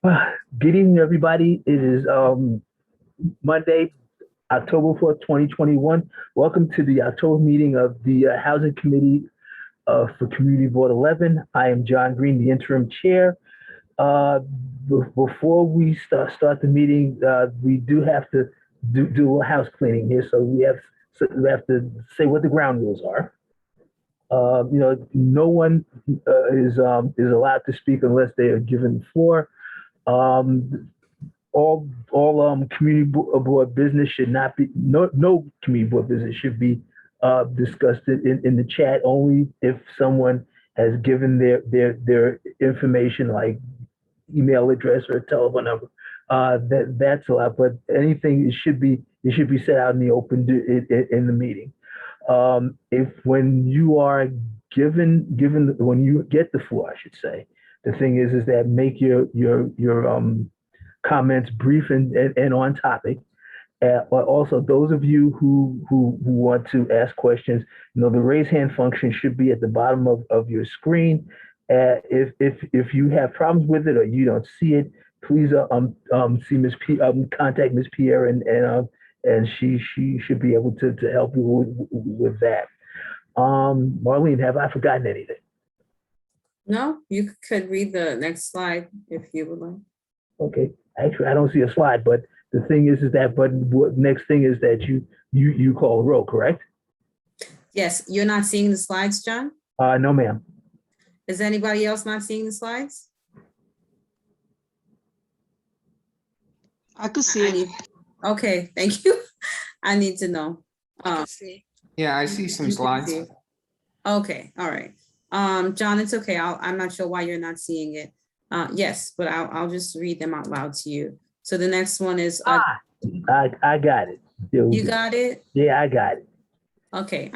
Good evening, everybody. It is Monday, October 4th, 2021. Welcome to the October meeting of the Housing Committee for Community Board 11. I am John Green, the interim chair. Before we start the meeting, we do have to do a house cleaning here. So we have to say what the ground rules are. No one is allowed to speak unless they are given the floor. All community board business should not be, no community board business should be discussed in the chat, only if someone has given their information, like email address or telephone number. That's allowed, but anything it should be set out in the open in the meeting. If when you are given when you get the floor, I should say, the thing is that make your comments brief and on topic. But also those of you who want to ask questions, the raise hand function should be at the bottom of your screen. If you have problems with it or you don't see it, please see Ms. P, contact Ms. Pierre and she should be able to help you with that. Marlene, have I forgotten anything? No, you could read the next slide if you would like. Okay, actually, I don't see a slide, but the thing is that, but what next thing is that you call a roll, correct? Yes, you're not seeing the slides, John? No, ma'am. Is anybody else not seeing the slides? I could see it. Okay, thank you. I need to know. Yeah, I see some slides. Okay, all right. John, it's okay. I'm not sure why you're not seeing it. Yes, but I'll just read them out loud to you. So the next one is. I got it. You got it? Yeah, I got it. Okay.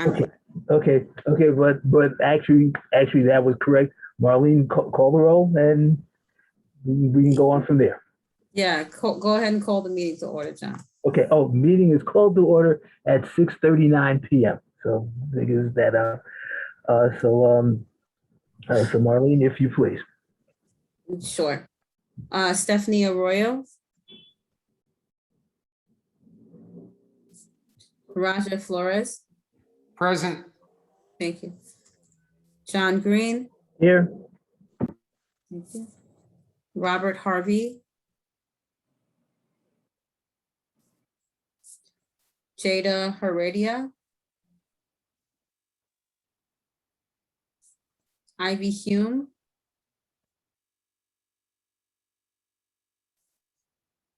Okay. But actually that was correct. Marlene, call the roll and we can go on from there. Yeah, go ahead and call the meeting to order, John. Okay. Oh, meeting is called to order at 6:39 p.m. So I think is that so Marlene, if you please. Sure. Stephanie Arroyo. Raja Flores. Present. Thank you. John Green. Here. Thank you. Robert Harvey. Jada Heredia. Ivy Hume.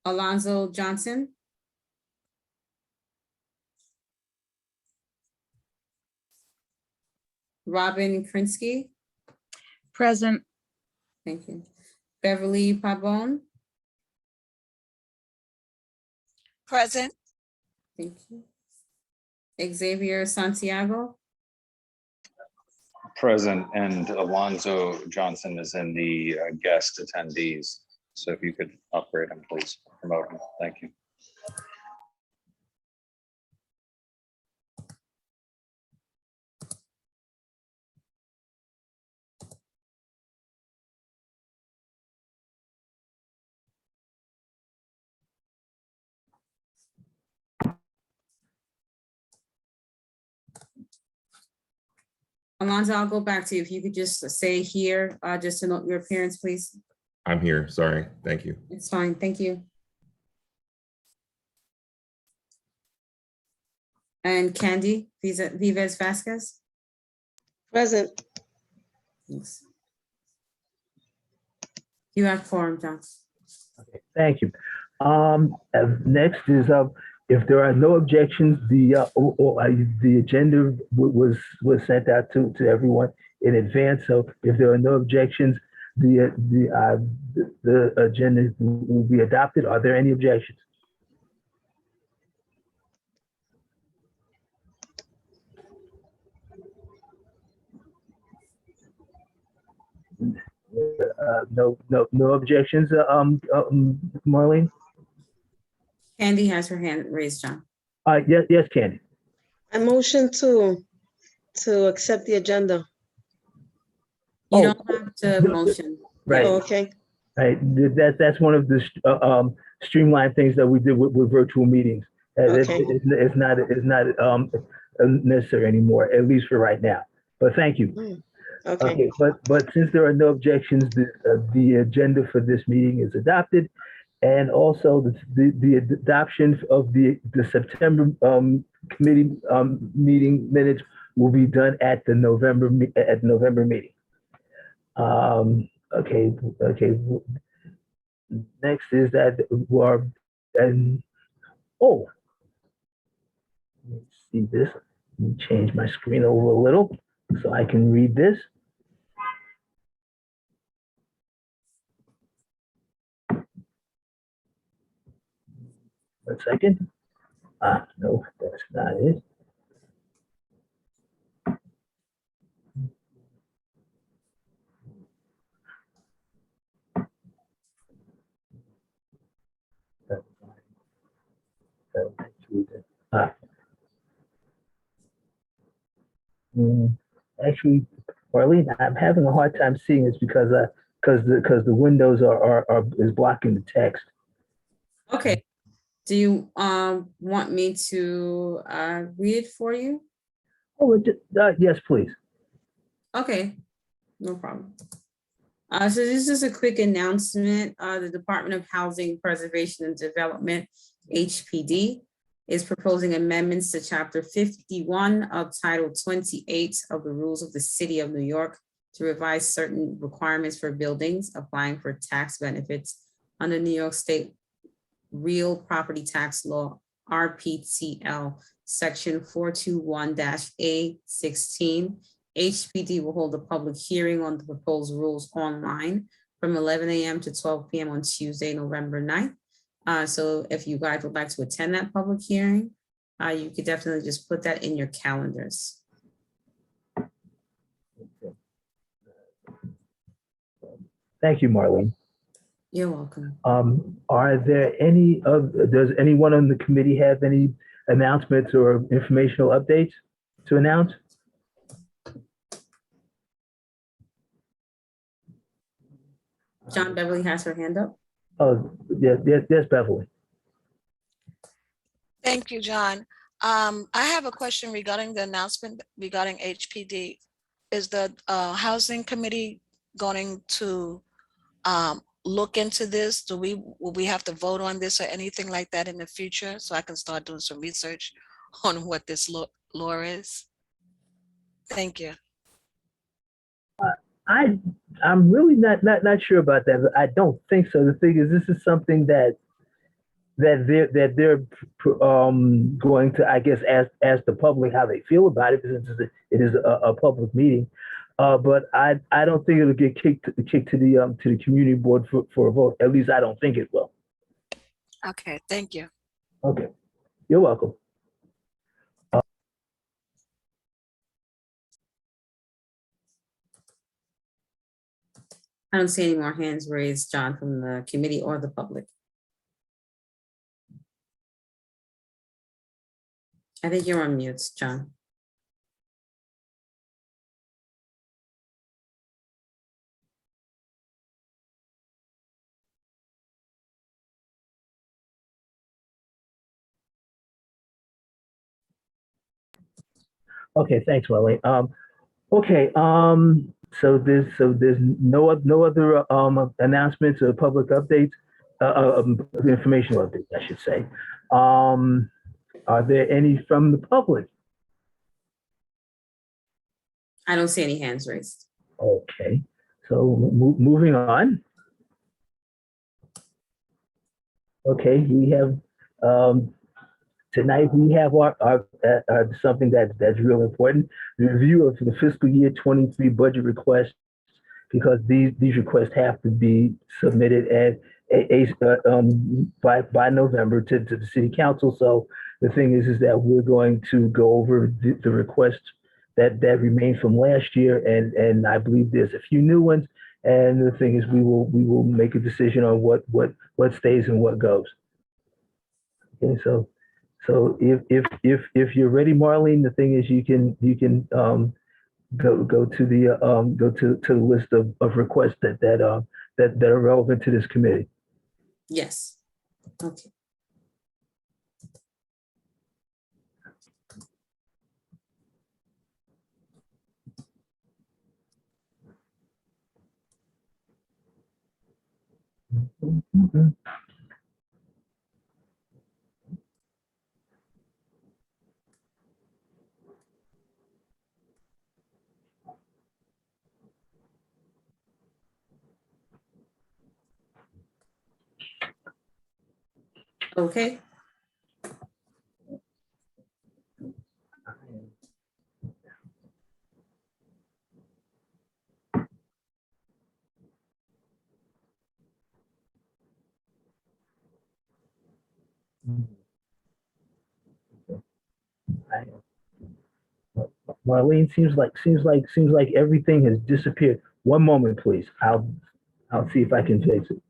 Alonzo Johnson. Robin Krinsky. Present. Thank you. Beverly Pabon. Present. Thank you. Xavier Santiago. Present, and Alonzo Johnson is in the guest attendees. So if you could upgrade him, please, promote him. Thank you. Alonzo, I'll go back to you. If you could just say here, just to note your appearance, please. I'm here. Sorry. Thank you. It's fine. Thank you. And Candy Vives Vasquez. Present. Thanks. You have quorum, John. Okay, thank you. Next is if there are no objections, the agenda was sent out to everyone in advance. So if there are no objections, the agenda will be adopted. Are there any objections? No objections, Marlene? Candy has her hand raised, John. Yes, Candy. I motion to accept the agenda. You don't have to motion. Right. Oh, okay. right? That's one of the streamlined things that we did with virtual meetings. Okay. It's not necessary anymore, at least for right now. But thank you. Okay. Okay, but since there are no objections, the agenda for this meeting is adopted. And also the adoption of the September committee meeting minutes will be done at the November meeting. Okay. Next is that we're and oh, let me see this. Let me change my screen over a little so I can read this. One second. No, that's not it. Ah. Actually, Marlene, I'm having a hard time seeing this because the windows are is blocking the text. Okay, do you want me to read it for you? Oh, yes, please. Okay, no problem. So this is a quick announcement. The Department of Housing Preservation and Development, HPD, is proposing amendments to Chapter 51 of Title 28 of the Rules of the City of New York to revise certain requirements for buildings applying for tax benefits under New York State Real Property Tax Law, RPTL, Section 421-A16. HPD will hold a public hearing on the proposed rules online from 11 a.m. to 12 p.m. on Tuesday, November 9th. So if you guys would like to attend that public hearing, you could definitely just put that in your calendars. Thank you, Marlene. You're welcome. Are there does anyone on the committee have any announcements or informational updates to announce? John Beverly has her hand up. Oh, yes, Beverly. Thank you, John. I have a question regarding the announcement regarding HPD. Is the Housing Committee going to look into this? Will we have to vote on this or anything like that in the future? So I can start doing some research on what this law is. Thank you. I'm really not sure about that, but I don't think so. The thing is, this is something that they're going to, I guess, ask the public how they feel about it, since it is a public meeting. But I don't think it'll get kicked to the community board for a vote. At least I don't think it will. Okay, thank you. Okay, you're welcome. I don't see any more hands raised, John, from the committee or the public. I think you're on mute, John. Okay, thanks, Welly. Okay, so there's no other announcements or public updates, informational updates, I should say. Are there any from the public? I don't see any hands raised. Okay, so moving on. Okay, we have tonight we have our something that's real important: the review of the fiscal year 23 budget requests, because these requests have to be submitted by November to the city council. So the thing is that we're going to go over the requests that remain from last year, and I believe there's a few new ones. And the thing is, we will make a decision on what stays and what goes. Okay, so if you're ready, Marlene, the thing is you can go to the list of requests that that are relevant to this committee? Yes. Okay. Okay. Marlene, seems like everything has disappeared. One moment, please. I'll see if I can fix it.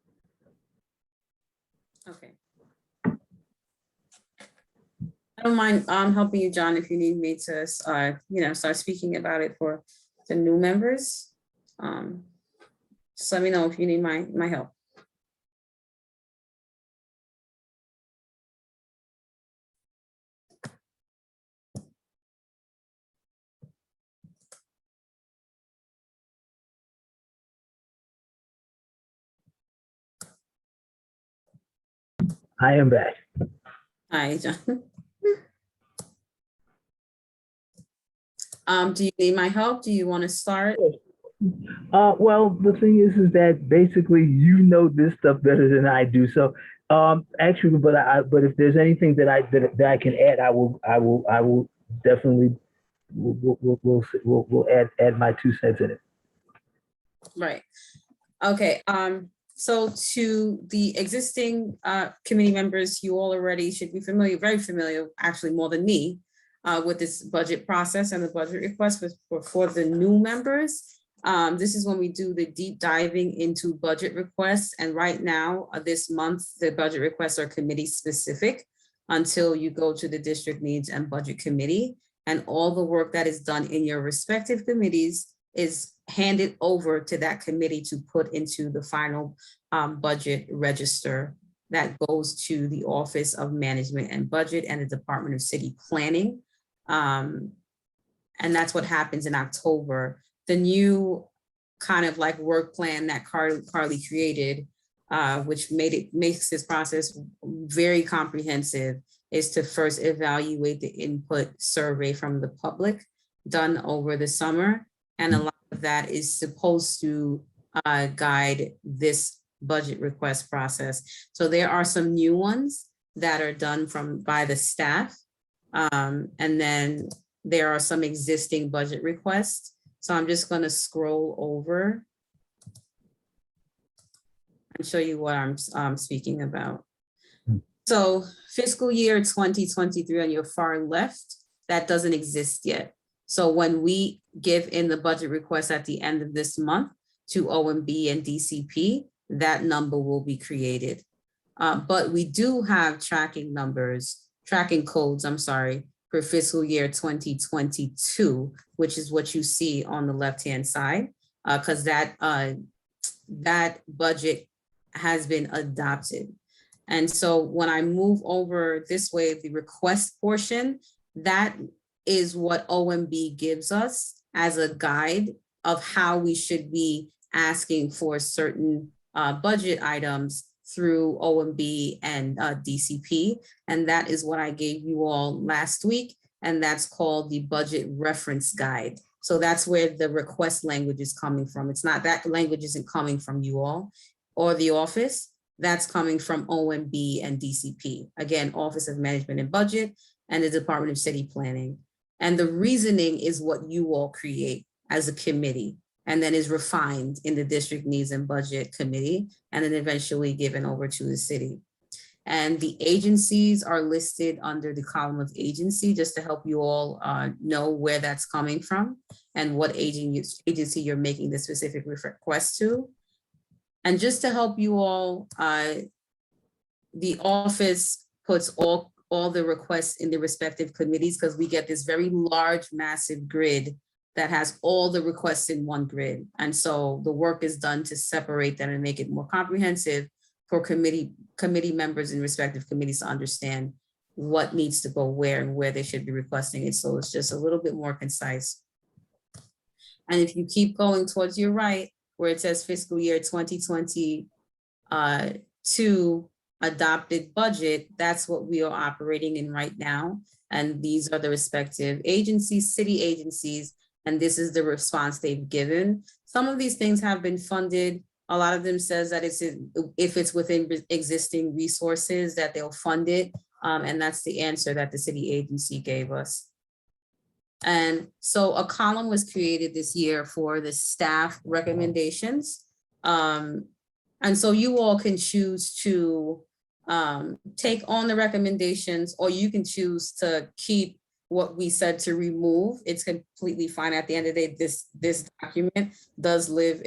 Okay. I don't mind helping you, John, if you need me to, start speaking about it for the new members. Just let me know if you need my help. I am back. Hi, John. Do you need my help? Do you want to start? Well, the thing is that basically you know this stuff better than I do. So, actually, but if there's anything that I can add, I will definitely we'll add my 2 cents in it. Right. Okay. So to the existing committee members, you all already should be familiar, very familiar, actually more than me, with this budget process and the budget request. For the new members, this is when we do the deep diving into budget requests. And right now, this month, the budget requests are committee specific until you go to the district needs and budget committee. And all the work that is done in your respective committees is handed over to that committee to put into the final budget register that goes to the Office of Management and Budget and the Department of City Planning. And that's what happens in October. The new kind of like work plan that Carly created, which makes this process very comprehensive, is to first evaluate the input survey from the public done over the summer. And a lot of that is supposed to guide this budget request process. So there are some new ones that are done by the staff. And then there are some existing budget requests. So I'm just going to scroll over and show you what I'm speaking about. So fiscal year 2023 on your far left, that doesn't exist yet. So when we give in the budget request at the end of this month to OMB and DCP, that number will be created. But we do have tracking codes, for fiscal year 2022, which is what you see on the left-hand side, because that budget has been adopted. And so when I move over this way, the request portion, that is what OMB gives us as a guide of how we should be asking for certain budget items through OMB and DCP. And that is what I gave you all last week. And that's called the budget reference guide. So that's where the request language is coming from. It's not, that language isn't coming from you all or the office. That's coming from OMB and DCP. Again, Office of Management and Budget and the Department of City Planning. And the reasoning is what you all create as a committee, and then is refined in the District Needs and Budget Committee, and then eventually given over to the city. And the agencies are listed under the column of agency, just to help you all know where that's coming from and what agency you're making the specific request to. And just to help you all, the office puts all the requests in the respective committees, because we get this very large, massive grid that has all the requests in one grid. And so the work is done to separate them and make it more comprehensive for committee members in respective committees to understand what needs to go where and where they should be requesting it. So it's just a little bit more concise. And if you keep going towards your right, where it says fiscal year 2022 adopted budget, that's what we are operating in right now. And these are the respective agencies, city agencies, and this is the response they've given. Some of these things have been funded. A lot of them says that if it's within existing resources that they'll fund it. And that's the answer that the city agency gave us. And so a column was created this year for the staff recommendations. And so you all can choose to take on the recommendations, or you can choose to keep what we said to remove. It's completely fine. At the end of the day, this document does live,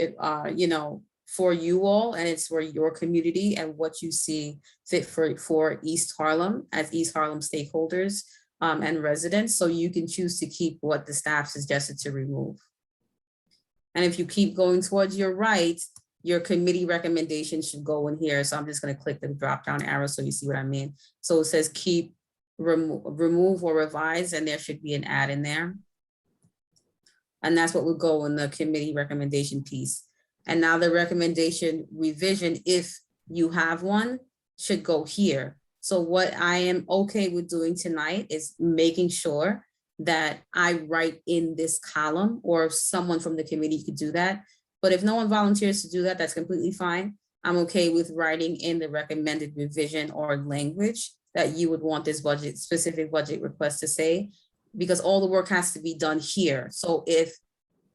for you all, and it's for your community and what you see fit for East Harlem as East Harlem stakeholders and residents. So you can choose to keep what the staff suggested to remove. And if you keep going towards your right, your committee recommendation should go in here. So I'm just going to click the drop down arrow so you see what I mean. So it says keep, remove or revise, and there should be an add in there. And that's what would go in the committee recommendation piece. And now the recommendation revision, if you have one, should go here. So what I am okay with doing tonight is making sure that I write in this column, or someone from the committee could do that. But if no one volunteers to do that, that's completely fine. I'm okay with writing in the recommended revision or language that you would want this budget, specific budget request to say, because all the work has to be done here. So if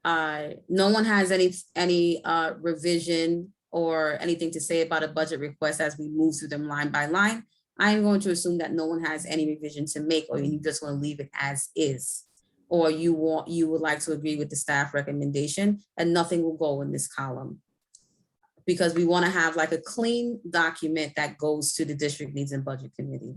no one has any revision or anything to say about a budget request as we move through them line by line, I'm going to assume that no one has any revision to make, or you just want to leave it as is, or you would like to agree with the staff recommendation, and nothing will go in this column, because we want to have like a clean document that goes to the district needs and budget committee.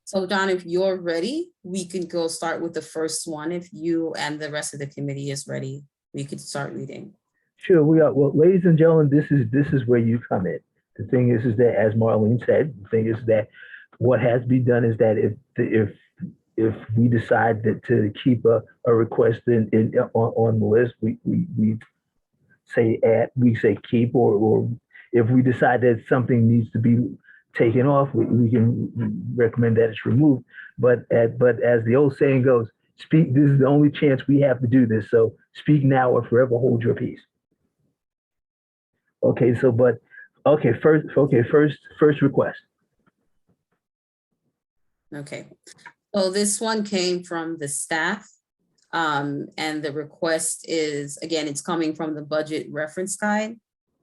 So Don, if you're ready, we can go start with the first one. If you and the rest of the committee is ready, we could start reading. Sure, we are. Well, ladies and gentlemen, this is where you come in. The thing is that, as Marlene said, the thing is that what has to be done is that if we decide that to keep a request on the list, we say add, we say keep, or if we decide that something needs to be taken off, we can recommend that it's removed. But as the old saying goes, speak. This is the only chance we have to do this. So speak now or forever hold your peace. Okay. So, first request. Okay. So this one came from the staff. And the request is, again, it's coming from the budget reference guide.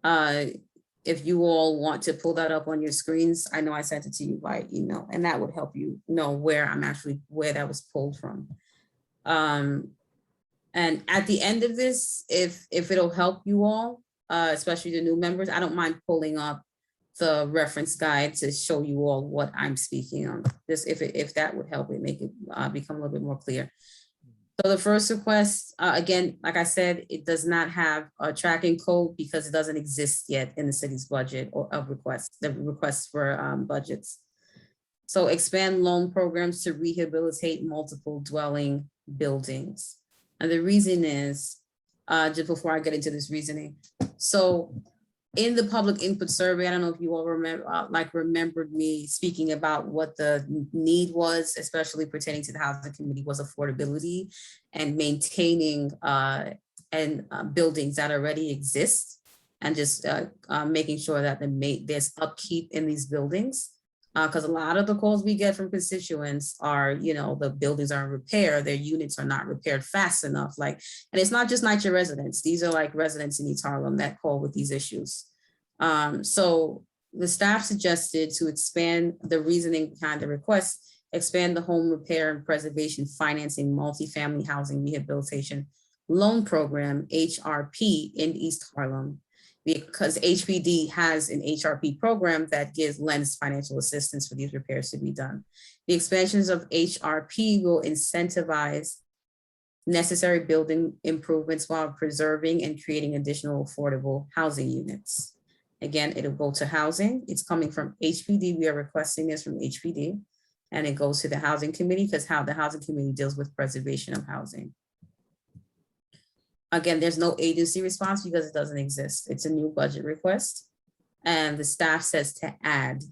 If you all want to pull that up on your screens, I know I sent it to you by email, and that would help you know where that was pulled from. And at the end of this, if it'll help you all, especially the new members, I don't mind pulling up the reference guide to show you all what I'm speaking on. Just if that would help it make it become a little bit more clear. So the first request, again, like I said, it does not have a tracking code because it doesn't exist yet in the city's budget or of requests, the requests for budgets. So expand loan programs to rehabilitate multiple dwelling buildings. And the reason is, just before I get into this reasoning, so in the public input survey, I don't know if you all remembered me speaking about what the need was, especially pertaining to the housing committee, was affordability and maintaining buildings that already exist, and just making sure that there's upkeep in these buildings. Because a lot of the calls we get from constituents are, the buildings are in repair, their units are not repaired fast enough. And it's not just NYCHA residents, these are like residents in East Harlem that call with these issues. So the staff suggested to expand the reasoning behind the request, expand the home repair and preservation financing multifamily housing rehabilitation loan program, HRP, in East Harlem, because HPD has an HRP program that lends financial assistance for these repairs to be done. The expansions of HRP will incentivize necessary building improvements while preserving and creating additional affordable housing units. Again, it'll go to housing. It's coming from HPD. We are requesting this from HPD. And it goes to the housing committee because how the housing committee deals with preservation of housing. Again, there's no agency response because it doesn't exist. It's a new budget request. And the staff says to add.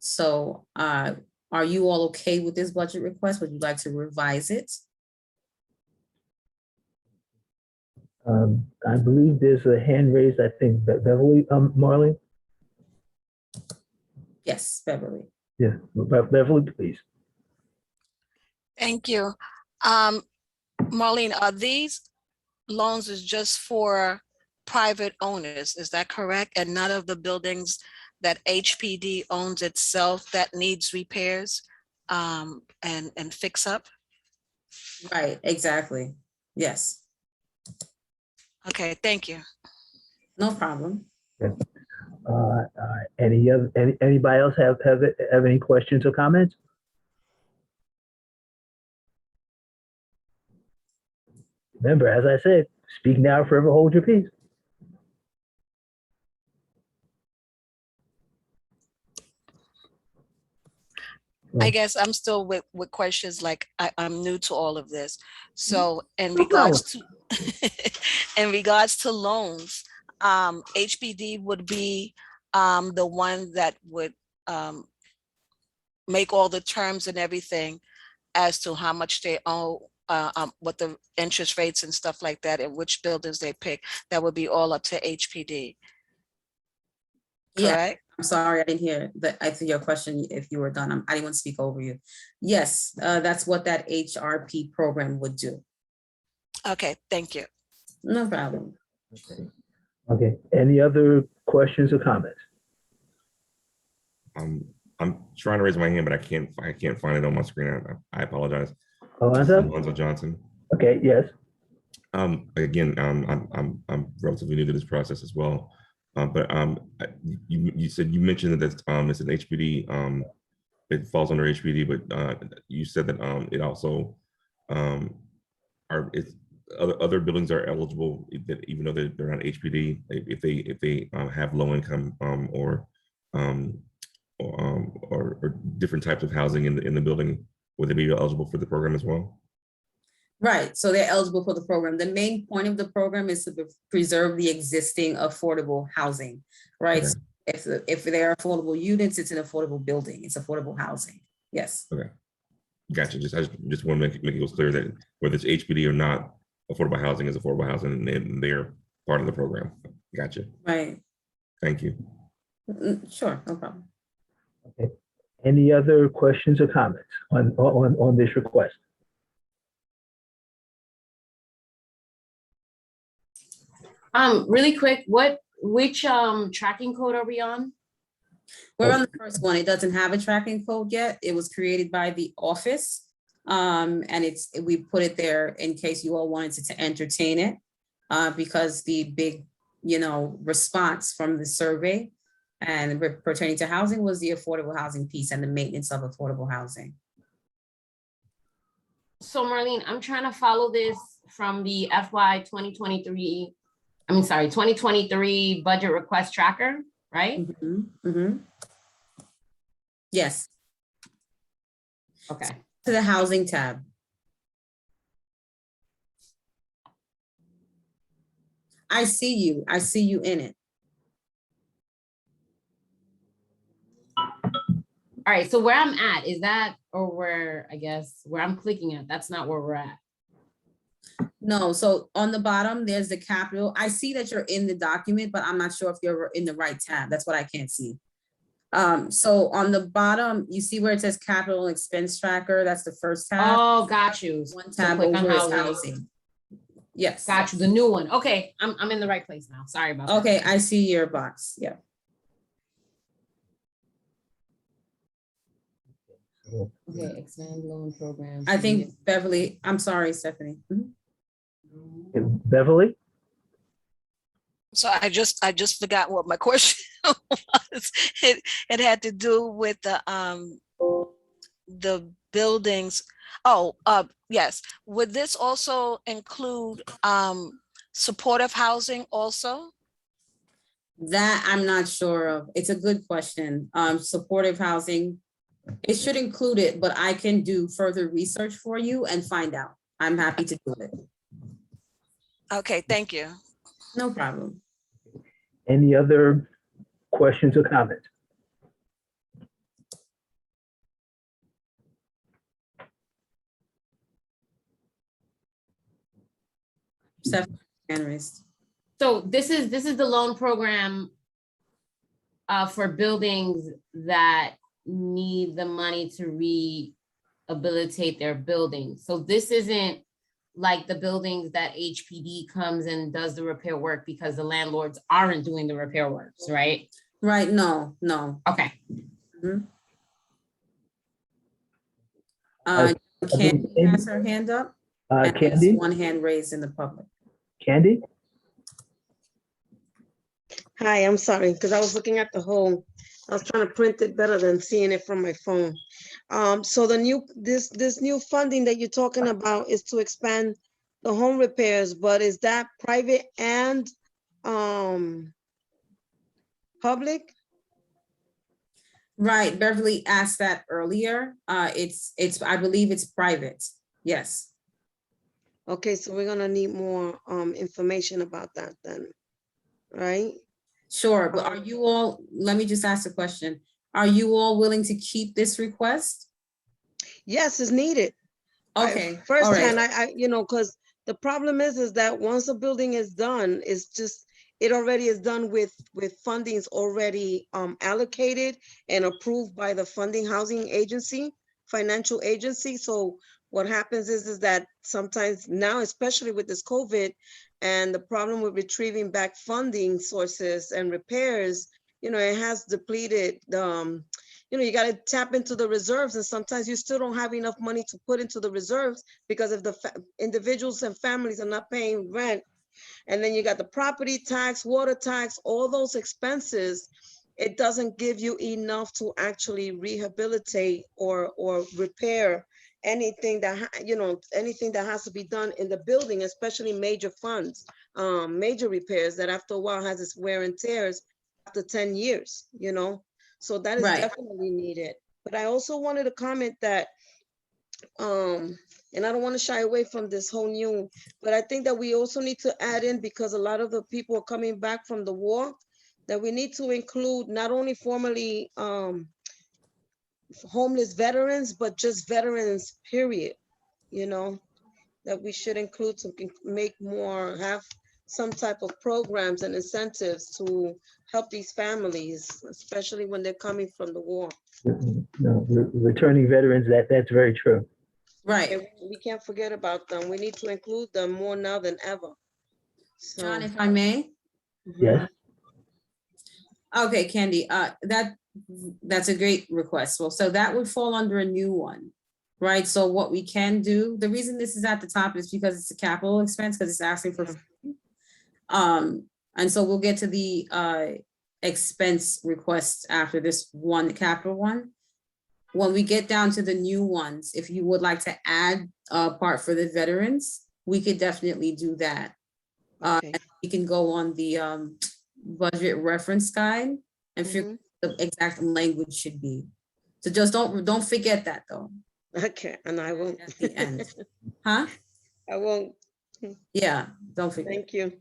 So are you all okay with this budget request? Would you like to revise it? I believe there's a hand raised, I think, Beverly, Marlene? Yes, Beverly. Yeah, Beverly, please. Thank you. Marlene, are these loans is just for private owners? Is that correct? And none of the buildings that HPD owns itself that needs repairs and fix up? Right, exactly. Yes, Okay, thank you. no problem. Anybody else have any questions or comments? Remember, as I said, speak now, forever hold your peace. I guess I'm still with questions like I'm new to all of this. So in No regards to in regards to loans, HPD would be the one that would make all the terms and everything as to how much they owe, what the interest rates and stuff like that, and which buildings they pick. That would be all up to HPD. Yeah, Correct? I'm sorry, I didn't hear I think your question, if you were done, I didn't want to speak over you. Yes, that's what that HRP program would do. Okay, thank you. No problem. Okay, any other questions or comments? I'm trying to raise my hand, but I can't find it on my screen. I apologize. Alonzo? Alonzo Johnson. Okay, yes. Again, I'm relatively new to this process as well. But you mentioned that it's an HPD. It falls under HPD, but you said that it also other buildings are eligible even though they're not HPD if they have low income or different types of housing in the building. Would they be eligible for the program as well? Right, so they're eligible for the program. The main point of the program is to preserve the existing affordable housing, right? Okay. So if there are affordable units, it's an affordable building, it's affordable housing, yes. Okay, gotcha. I just want to make it clear that whether it's HPD or not, affordable housing is affordable housing and they're part of the program. Gotcha. Right. Thank you. Sure, no problem. Okay. Any other questions or comments on this request? Really quick, which tracking code are we on? We're on the first one. It doesn't have a tracking code yet. It was created by the office. And we put it there in case you all wanted to entertain it, because the big, response from the survey and pertaining to housing was the affordable housing piece and the maintenance of affordable housing. So Marlene, I'm trying to follow this from the FY 2023 budget request tracker, right? Yes, Okay. to the housing tab. I see you in it. All right, so where I'm at, is that, or where I'm clicking at, that's not where we're at. No, so on the bottom, there's the capital. I see that you're in the document, but I'm not sure if you're in the right tab. That's what I can't see. So on the bottom, you see where it says capital expense tracker. That's the first tab. Oh, got you. One So tab click on over is housing. housing. Yes. Got you, the new one. Okay, I'm in the right place now. Sorry about that. Okay, I see your box. Yeah. Okay, expand loan programs. I think Beverly, I'm sorry, Stephanie. Beverly? So I just forgot what my question was. It had to do with the buildings. Oh, yes. Would this also include supportive housing also? That I'm not sure of. It's a good question. Supportive housing, it should include it, but I can do further research for you and find out. I'm happy to do it. Okay, thank you. No problem. Any other questions or comments? Stephanie, hand raised. So this is the loan program for buildings that need the money to rehabilitate their buildings. So this isn't like the buildings that HPD comes and does the repair work because the landlords aren't doing the repair works, right? Right, no. Okay. Candy has her hand up. And there's Candy, one hand raised in the public. Candy? Hi, I'm sorry, because I was looking at the whole, I was trying to print it better than seeing it from my phone. So this new funding that you're talking about is to expand the home repairs, but is that private and public? Right, Beverly asked that earlier. I believe it's private. Yes. Okay, so we're gonna need more information about that then, right? Sure, but are you all, let me just ask a question. Are you all willing to keep this request? Yes, it's needed. Okay, all Firsthand, right. I because the problem is that once a building is done, it's just, it already is done with fundings already allocated and approved by the funding housing agency, financial agency. So what happens is that sometimes now, especially with this COVID and the problem with retrieving back funding sources and repairs, it has depleted you got to tap into the reserves, and sometimes you still don't have enough money to put into the reserves because if the individuals and families are not paying rent, and then you got the property tax, water tax, all those expenses, it doesn't give you enough to actually rehabilitate or repair anything that anything that has to be done in the building, especially major funds, major repairs that after a while has its wear and tears after 10 years, so that is Right. definitely needed. But I also wanted to comment that and I don't want to shy away from this whole new, but I think that we also need to add in, because a lot of the people are coming back from the war, that we need to include not only formerly homeless veterans, but just veterans, period, that we should include to make more, have some type of programs and incentives to help these families, especially when they're coming from the war. No, returning veterans, that's very true. Right. We can't forget about them. We need to include them more now than ever. John, if I may. Yes. Okay, Candy, that's a great request. Well, so that would fall under a new one, right? So what we can do, the reason this is at the top is because it's a capital expense, because it's asking for, and so we'll get to the expense requests after this one capital one. When we get down to the new ones, if you would like to add a part for the veterans, we could definitely do that. Okay. And we can go on the budget reference guide and figure the exact language should be. So just don't forget that though. Okay, and I won't. At the end. Huh? I won't. Yeah, don't forget. Thank you.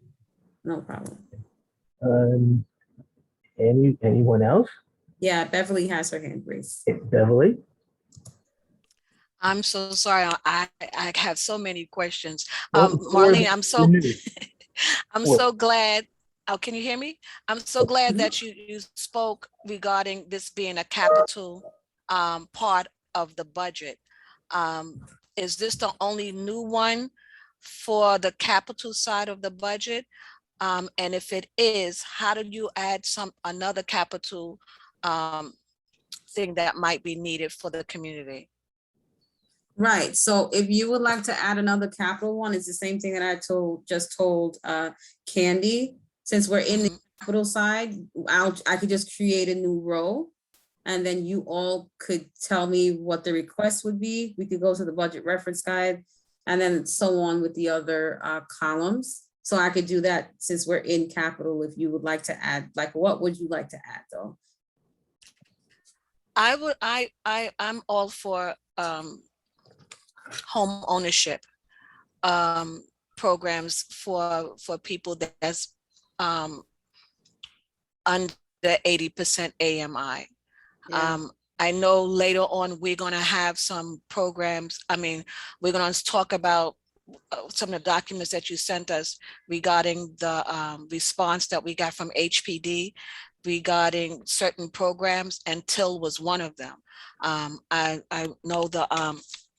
No problem. Anyone else? Yeah, Beverly has her hand raised. Beverly? I'm so sorry. I have so many questions. Well, Marlene, I'm so renewed. I'm so glad. Oh, can you hear me? I'm so glad that you spoke regarding this being a capital part of the budget. Is this the only new one for the capital side of the budget? And if it is, how did you add another capital thing that might be needed for the community? Right. So if you would like to add another capital one, it's the same thing that I just told Candy. Since we're in the capital side, I could just create a new row and then you all could tell me what the request would be. We could go to the budget reference guide and then so on with the other columns. So I could do that since we're in capital. If you would like to add, like, what would you like to add though? I'm all for home ownership programs for people that's under 80% AMI. Yeah. I know later on we're going to have some programs. I mean, we're going to talk about some of the documents that you sent us regarding the response that we got from HPD regarding certain programs, and TIL was one of them. I know the,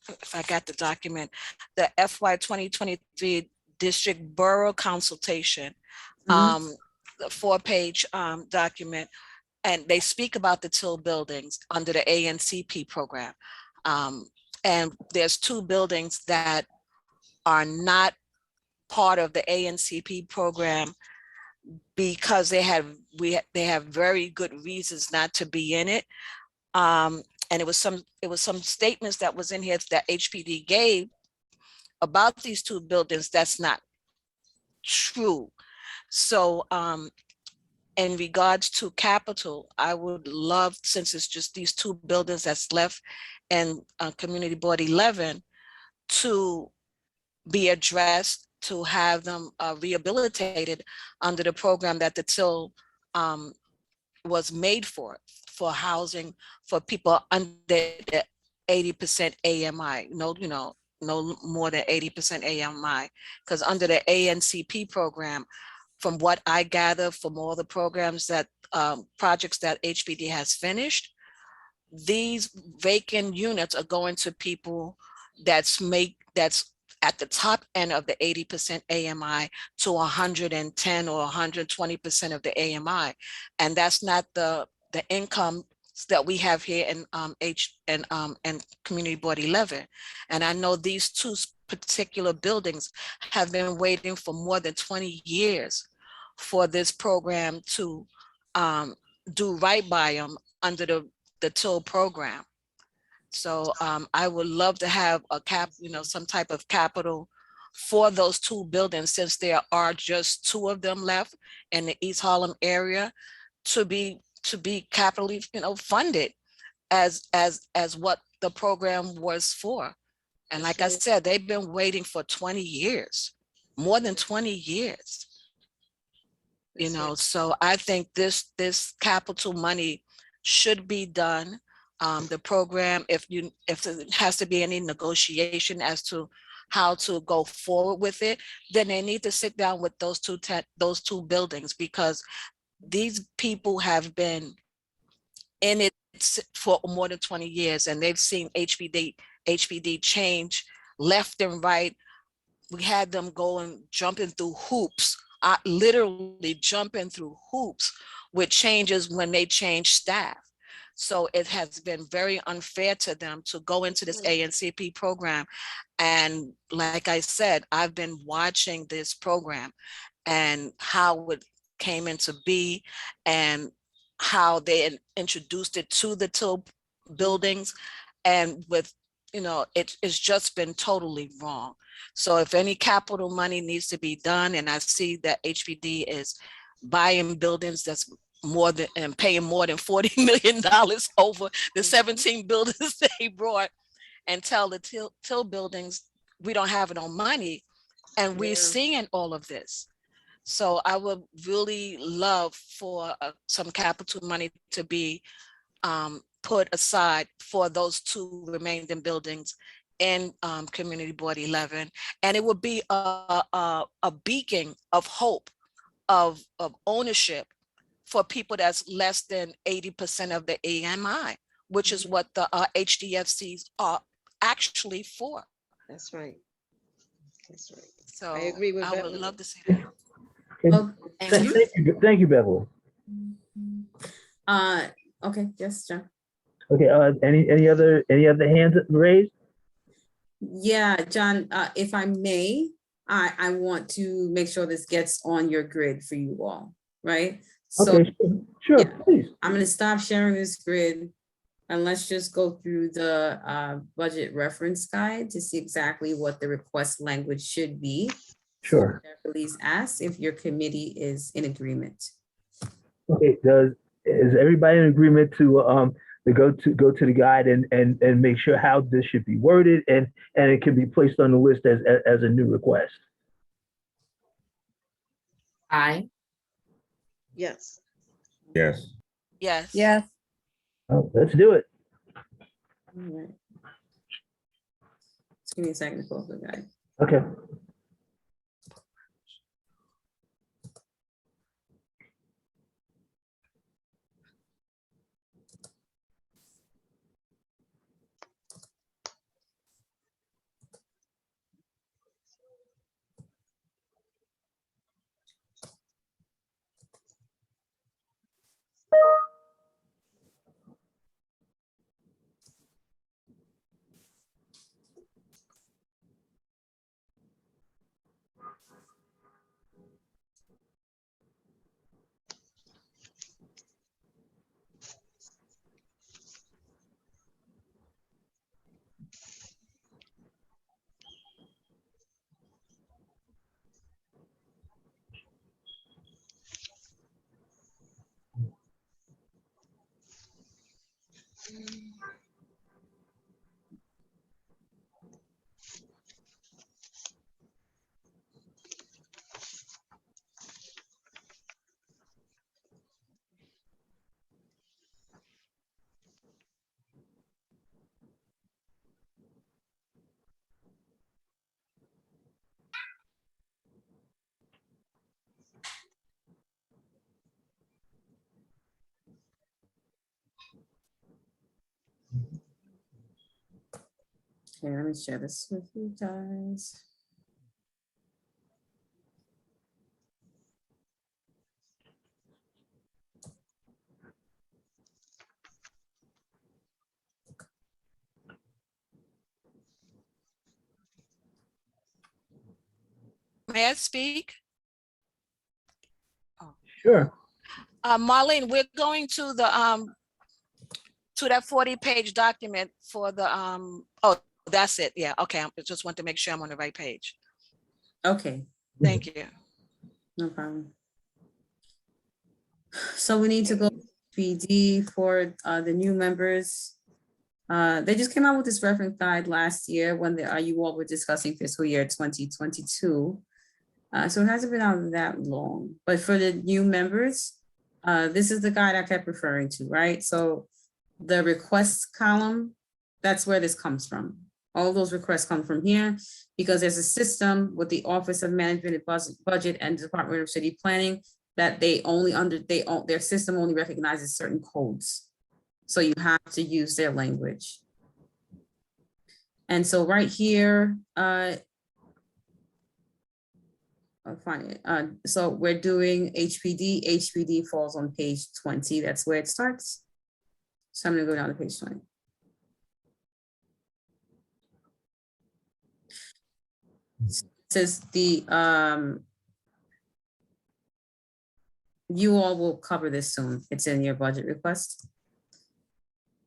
if I got the document, the FY 2023 District Borough Consultation, the 4-page document, and they speak about the TIL buildings under the ANCP program. And there's 2 buildings that are not part of the ANCP program because they have very good reasons not to be in it. And it was some statements that was in here that HPD gave about these 2 buildings that's not true. So in regards to capital, I would love, since it's just these 2 buildings that's left in Community Board 11, to be addressed, to have them rehabilitated under the program that the TIL was made for housing for people under the 80% AMI, no more than 80% AMI, because under the ANCP program, from what I gather from all the programs that projects that HPD has finished, these vacant units are going to people that's at the top end of the 80% AMI to 110 or 120% of the AMI. And that's not the income that we have here in Community Board 11. And I know these 2 particular buildings have been waiting for more than 20 years for this program to do right by them under the TIL program. So I would love to have a some type of capital for those 2 buildings, since there are just 2 of them left in the East Harlem area, to be capitally funded as what the program was for. And like I said, they've been waiting for 20 years, more than 20 years. So I think this capital money should be done. The program, if it has to be any negotiation as to how to go forward with it, then they need to sit down with those two buildings, because these people have been in it for more than 20 years, and they've seen HPD change left and right. We had them going, jumping through hoops, literally jumping through hoops with changes when they change staff. So it has been very unfair to them to go into this ANCP program. And like I said, I've been watching this program and how it came into be and how they introduced it to the TIL buildings. And with, it's just been totally wrong. So if any capital money needs to be done, and I see that HPD is buying buildings that's more than and paying more than $40 million over the 17 buildings they brought, and tell the TIL buildings we don't have no money, and we're seeing all of this. So I would really love for some capital money to be put aside for those 2 remaining buildings in Community Board 11, and it would be a beacon of hope of ownership for people that's less than 80% of the AMI, which is what the HDFCs are actually for. That's right. That's right. So I agree with I Beverly. would love to see that. Oh, Thank you, Beverly. okay, yes, John. Okay, any other hands raised? Yeah, John, if I may, I want to make sure this gets on your grid for you all, right? So Okay, sure, yeah. please. I'm going to stop sharing this grid And let's just go through the budget reference guide to see exactly what the request language should be. Sure. Please ask if your committee is in agreement. Okay, is everybody in agreement to go to the guide and make sure how this should be worded and it can be placed on the list as a new request? Aye. Yes. Yes. Yes. Yes. Oh, let's do it. All right. Just give me a second to pull up the guide. Okay. Okay, let me share this with you guys. May I speak? Sure. Marlene, we're going to that 40-page document for the, oh, that's it. Yeah, okay. I just want to make sure I'm on the right page. Okay, Thank you. no problem. So we need to go PD for the new members. They just came out with this reference guide last year when you all were discussing fiscal year 2022. So it hasn't been out that long, but for the new members, this is the guide I kept referring to, right? So the requests column, that's where this comes from. All those requests come from here because there's a system with the Office of Management and Budget and Department of City Planning that their system only recognizes certain codes. So you have to use their language. And so right here, I'll find it. So we're doing HPD. HPD falls on page 20. That's where it starts. So I'm gonna go down to page 20. It says you all will cover this soon. It's in your budget request.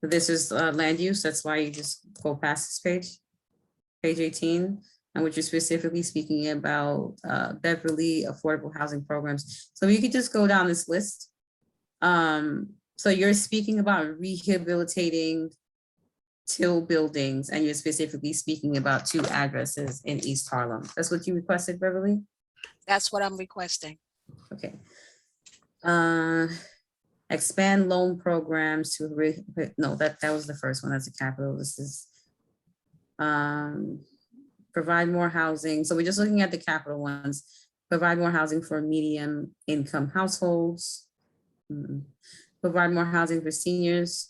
This is land use. That's why you just go past this page 18, and which is specifically speaking about Beverly affordable housing programs. So you could just go down this list. So you're speaking about rehabilitating Till buildings, and you're specifically speaking about 2 addresses in East Harlem. That's what you requested, Beverly? That's what I'm requesting. Okay. Expand loan programs to, no, that was the first one. That's a capital. This is provide more housing. So we're just looking at the capital ones. Provide more housing for medium income households. Provide more housing for seniors.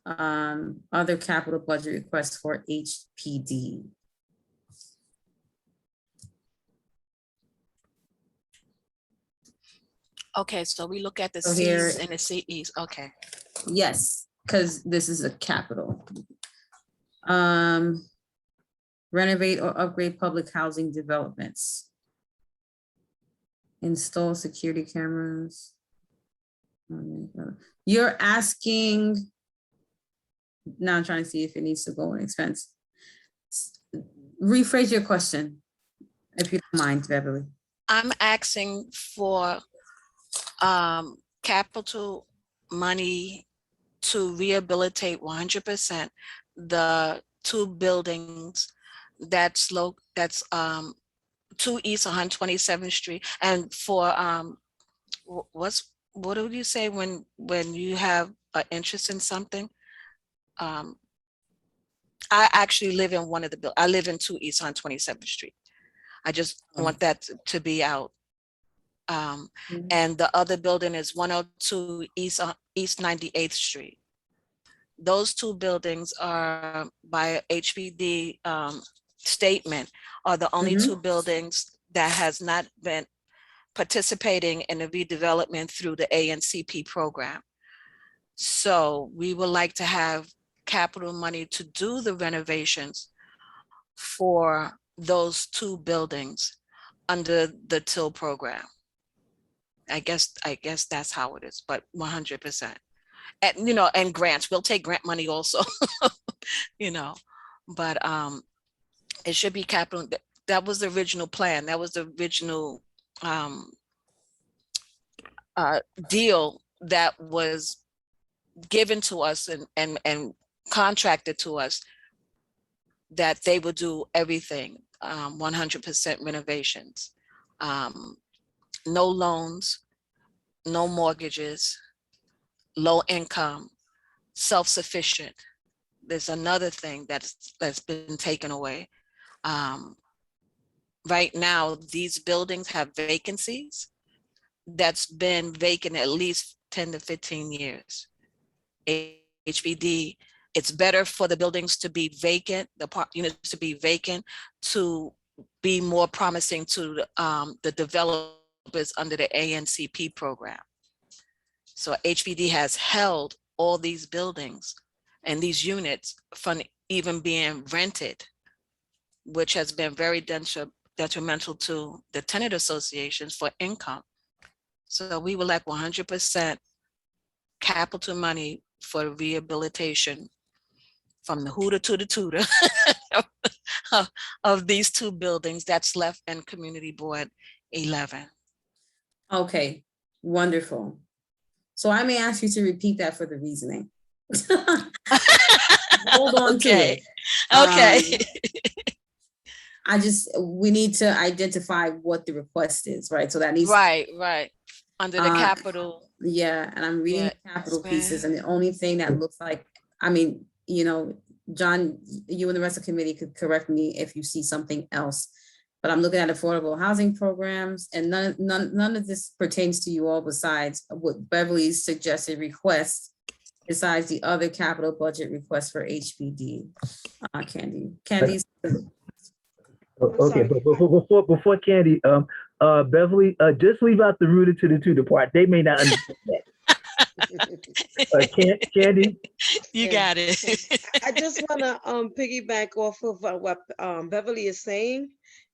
Other capital budget requests for HPD. Okay, so we look at the So here- Cs and the CEs. Okay. Yes, because this is a capital. Renovate or upgrade public housing developments. Install security cameras. You're asking now I'm trying to see if it needs to go in expense. Rephrase your question, if you don't mind, Beverly. I'm asking for capital money to rehabilitate 100% the two buildings that's 2 East 127th Street. And for what do you say when you have an interest in something? I actually live in one of the I live in 2 East 127th Street. I just want that to be out. And the other building is 102 East 98th Street. Those two buildings are by HPD statement are the only two buildings that has not been participating in the redevelopment through the ANCP program. So we would like to have capital money to do the renovations for those two buildings under the TIL program. I guess that's how it is, but 100%. And, you know, and grants, we'll take grant money also, you know, but it should be capital. That was the original plan. That was the original deal that was given to us and contracted to us, that they would do everything, 100% renovations, no loans, no mortgages, low income, self-sufficient. There's another thing that's been taken away. Right now, these buildings have vacancies that's been vacant at least 10 to 15 years. HBD, it's better for the buildings to be vacant, the units to be vacant, to be more promising to the developers under the ANCP program. So HBD has held all these buildings and these units from even being rented, which has been very detrimental to the tenant associations for income. So we would like 100% capital money for rehabilitation from the hooter to the tutor of these two buildings that's left in Community Board 11. Okay, wonderful. So I may ask you to repeat that for the reasoning. Hold on to Okay. it. Okay. We need to identify what the request is, right? So that needs. Right. Under the capital. Yeah, and I'm reading the capital pieces, and the only thing that looks like, I mean, you know, John, you and the rest of the committee could correct me if you see something else, but I'm looking at affordable housing programs, and none of this pertains to you all besides what Beverly's suggested request, besides the other capital budget request for HPD. Candy's. Okay, but before Candy, Beverly, just leave out the rooted to the tutor part. They may not understand that. Candy? You got it. I just want to piggyback off of what Beverly is saying,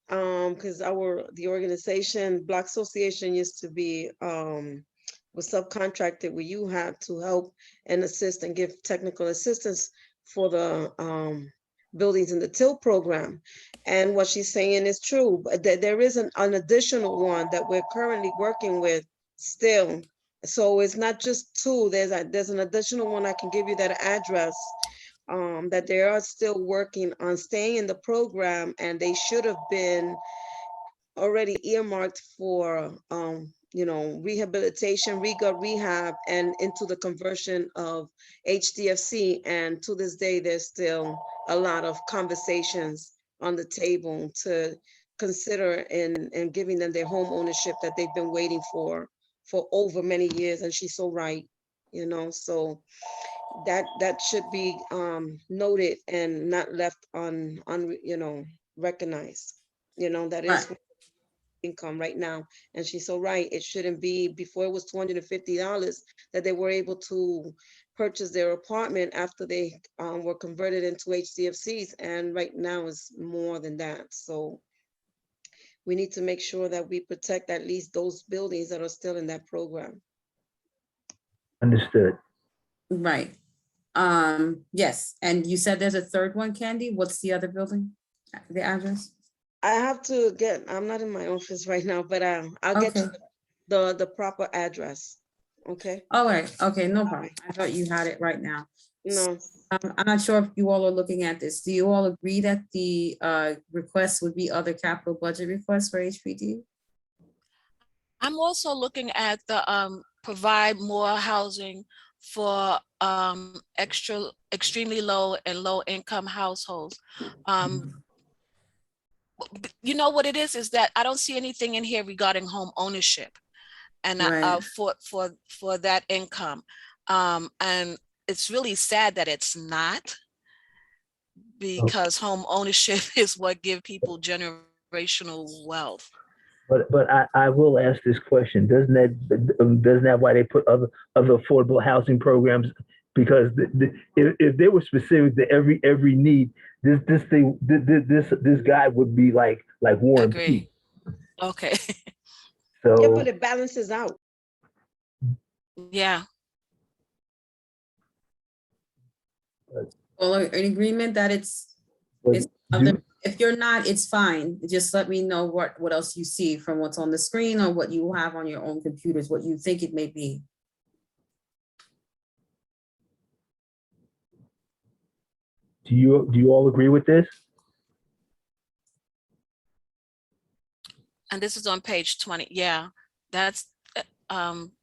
because the organization Black Association used to be was subcontracted where you have to help and assist and give technical assistance for the buildings in the TIL program. And what she's saying is true, but there is an additional one that we're currently working with still. So it's not just two, there's an additional one. I can give you that address, that they are still working on staying in the program, and they should have been already earmarked for rehabilitation, rehab, and into the conversion of HDFC. And to this day, there's still a lot of conversations on the table to consider and giving them their home ownership that they've been waiting for over many years. And she's so right, so that should be noted and not left recognized, that is income right now. And she's so right. It shouldn't be. Before it was $250 that they were able to purchase their apartment after they were converted into HDFCs, and right now is more than that. So we need to make sure that we protect at least those buildings that are still in that program. Understood. Right. Yes, and you said there's a third one, Candy? What's the other building? The address? I have to get, I'm not in my office right now, but I'll get Okay. you the proper address. Okay, All right, okay, no problem. I thought you had it right now. no, I'm not sure if you all are looking at this. Do you all agree that the request would be other capital budget requests for HPD? I'm also looking at the provide more housing for extremely low and low income households. You know what it is that I don't see anything in here regarding home ownership and Right. for that income. And it's really sad that it's not, because home ownership is what give people generational wealth. But I will ask this question: doesn't that why they put other affordable housing programs? Because if they were specific to every need, this guy would be like Warren Agree. P. Okay. yeah, So but it balances out. Yeah. All are in agreement that it's but other, if you're not, it's fine. Just let me know what else you see from what's on the screen or what you have on your own computers, what you think it may be. do you all agree with this? And this is on page 20. Yeah, that's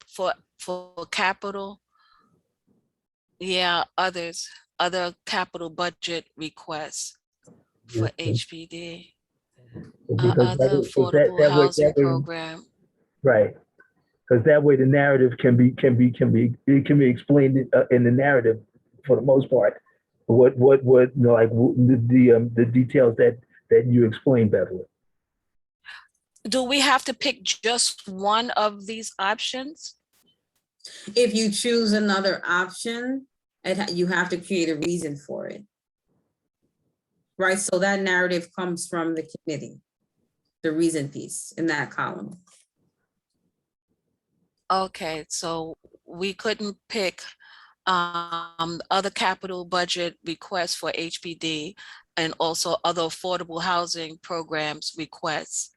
for capital. Yeah, other capital budget requests for HPD. Other affordable housing program. Right. Because that way the narrative can be explained in the narrative for the most part. What you know, like the details that you explained, Beverly. Do we have to pick just one of these options? If you choose another option, you have to create a reason for it. Right, so that narrative comes from the committee, the reason piece in that column. Okay, so we couldn't pick other capital budget requests for HPD and also other affordable housing programs requests,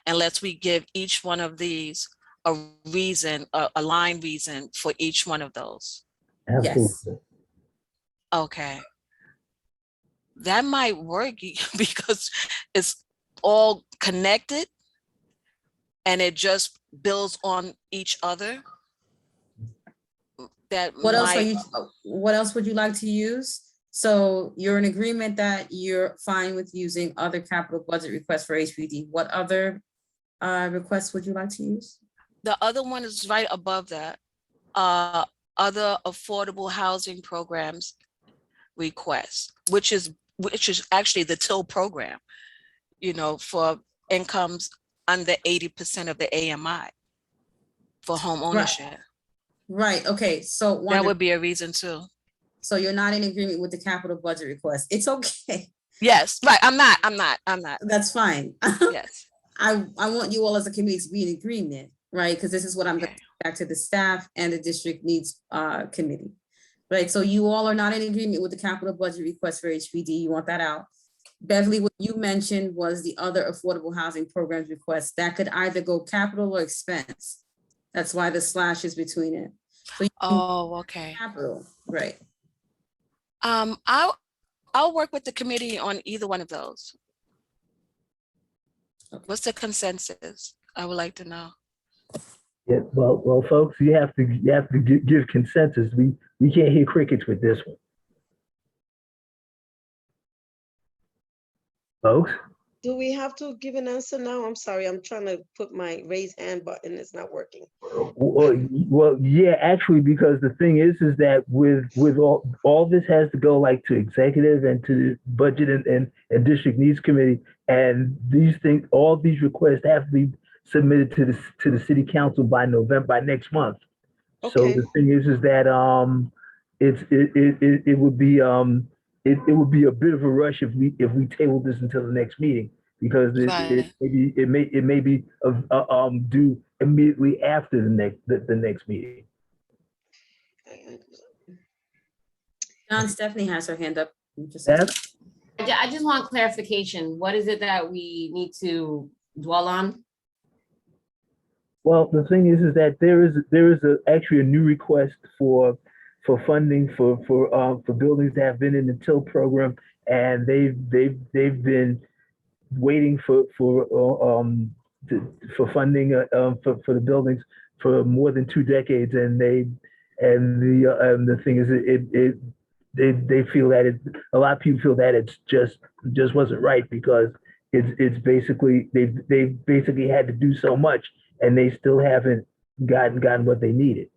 unless we give each one of these a reason, a line reason for each one of those. Absolutely. Yes. Okay. That might work because it's all connected and it just builds on each other. That What else might, what else would you like to use? So you're in agreement that you're fine with using other capital budget requests for HPD. What other requests would you like to use? the other one is right above that. Other affordable housing programs requests, which is actually the TIL program, you know, for incomes under 80% of the AMI for home ownership. Right, okay, so That would be a reason too. so you're not in agreement with the capital budget request. It's okay. Yes, right. I'm not. That's fine. Yes. I want you all as a committee to be in agreement, right? Because this is what I'm going Okay. to back to the staff and the district needs committee. Right, so you all are not in agreement with the capital budget request for HPD. You want that out. Beverly, what you mentioned was the other affordable housing programs request that could either go capital or expense. That's why the slash is between it. So you can Oh, okay. capital, right? I'll work with the committee on either one of those. What's the consensus? I would like to know. Yeah, well, folks, you have to give consensus. We can't hear crickets with this one, folks. Do we have to give an answer now? I'm sorry, I'm trying to put my raise hand button, it's not working. Well, yeah, actually, because the thing is that with all this has to go like to executive and to the budget and district needs committee, and these things, all these requests have to be submitted to the city council by next month. So Okay. the thing is that it would be it would be a bit of a rush if we table this until the next meeting, because Right. it may be due immediately after the next meeting. Stephanie has her hand up. Just- Steph? I just want clarification. What is it that we need to dwell on? Well, the thing is that there is actually a new request for funding for buildings that have been in the TIL program, and they've been waiting for funding for the buildings for more than 2 decades, and the thing is they feel that a lot of people feel that it's just wasn't right, because it's basically they basically had to do so much, and they still haven't gotten what they needed.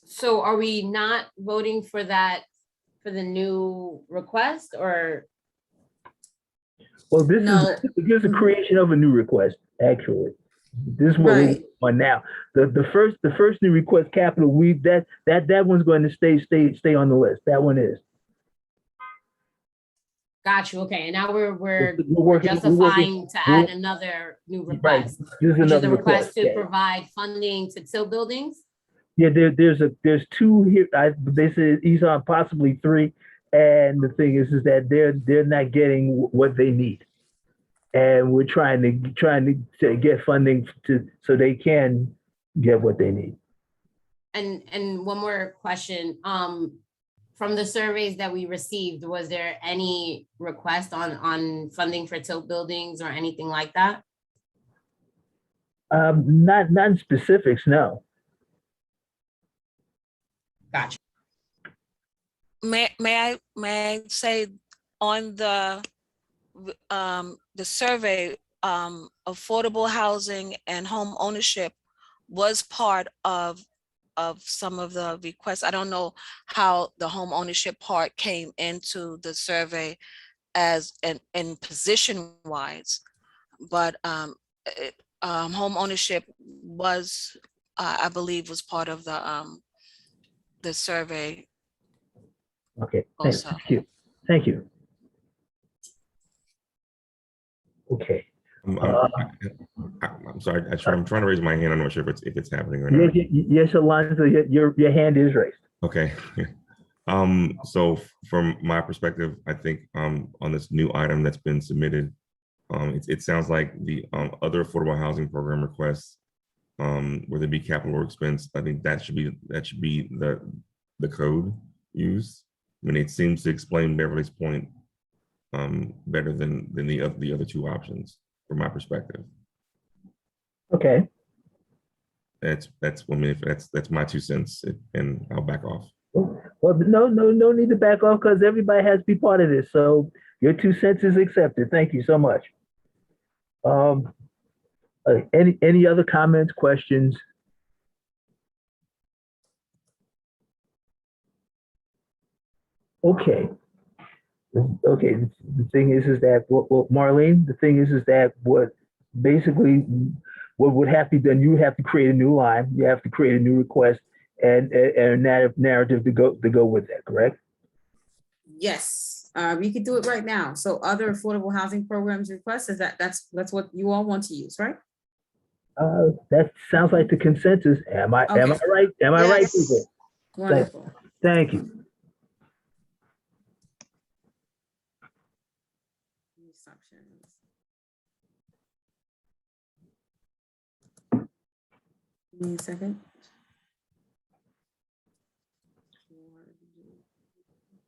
So are we not voting for that, for the new request, or? Well, this No. is the creation of a new request, actually. This is what Right. we're on now. The first new request, capital, that one's going to stay on the list. That one is. Got you, okay, and now we're working- justifying to we're- add another new Right. request, This is which is another the request to yeah. provide funding to TIL buildings? Yeah, there's 2 here. They said he's on possibly 3, and the thing is that they're not getting what they need, and we're trying to get funding so they can get what they need. And one more question, from the surveys that we received, was there any request on funding for TIL buildings or anything like that? Not in specifics, no. Gotcha. May I say on the survey, affordable housing and home ownership was part of some of the requests. I don't know how the home ownership part came into the survey as in position wise, but home ownership was, I believe, was part of the survey Okay, also. thank you. Okay. I'm sorry. I'm trying to raise my hand. I'm not sure if it's happening or not. Yes, Alonzo, your hand is raised. Okay. So from my perspective, I think on this new item that's been submitted, it sounds like the other affordable housing program requests, whether it be capital or expense, I think that should be the code used. I mean, it seems to explain Beverly's point better than the other 2 options from my perspective. Okay. That's my 2 cents, and I'll back off. Well, no need to back off, because everybody has to be part of this. So your 2 cents is accepted. Thank you so much. Any other comments, questions? Okay. Okay. The thing is that Marlene, the thing is that what would have to be done, you would have to create a new line. You have to create a new request and a narrative to go with that. Correct? Yes, we could do it right now. So other affordable housing programs requests, is that's what you all want to use, right? That sounds like the consensus. Am I Okay. right? Am I right, Yes. people? Wonderful. Thank you. Let me stop sharing this. Give me a second.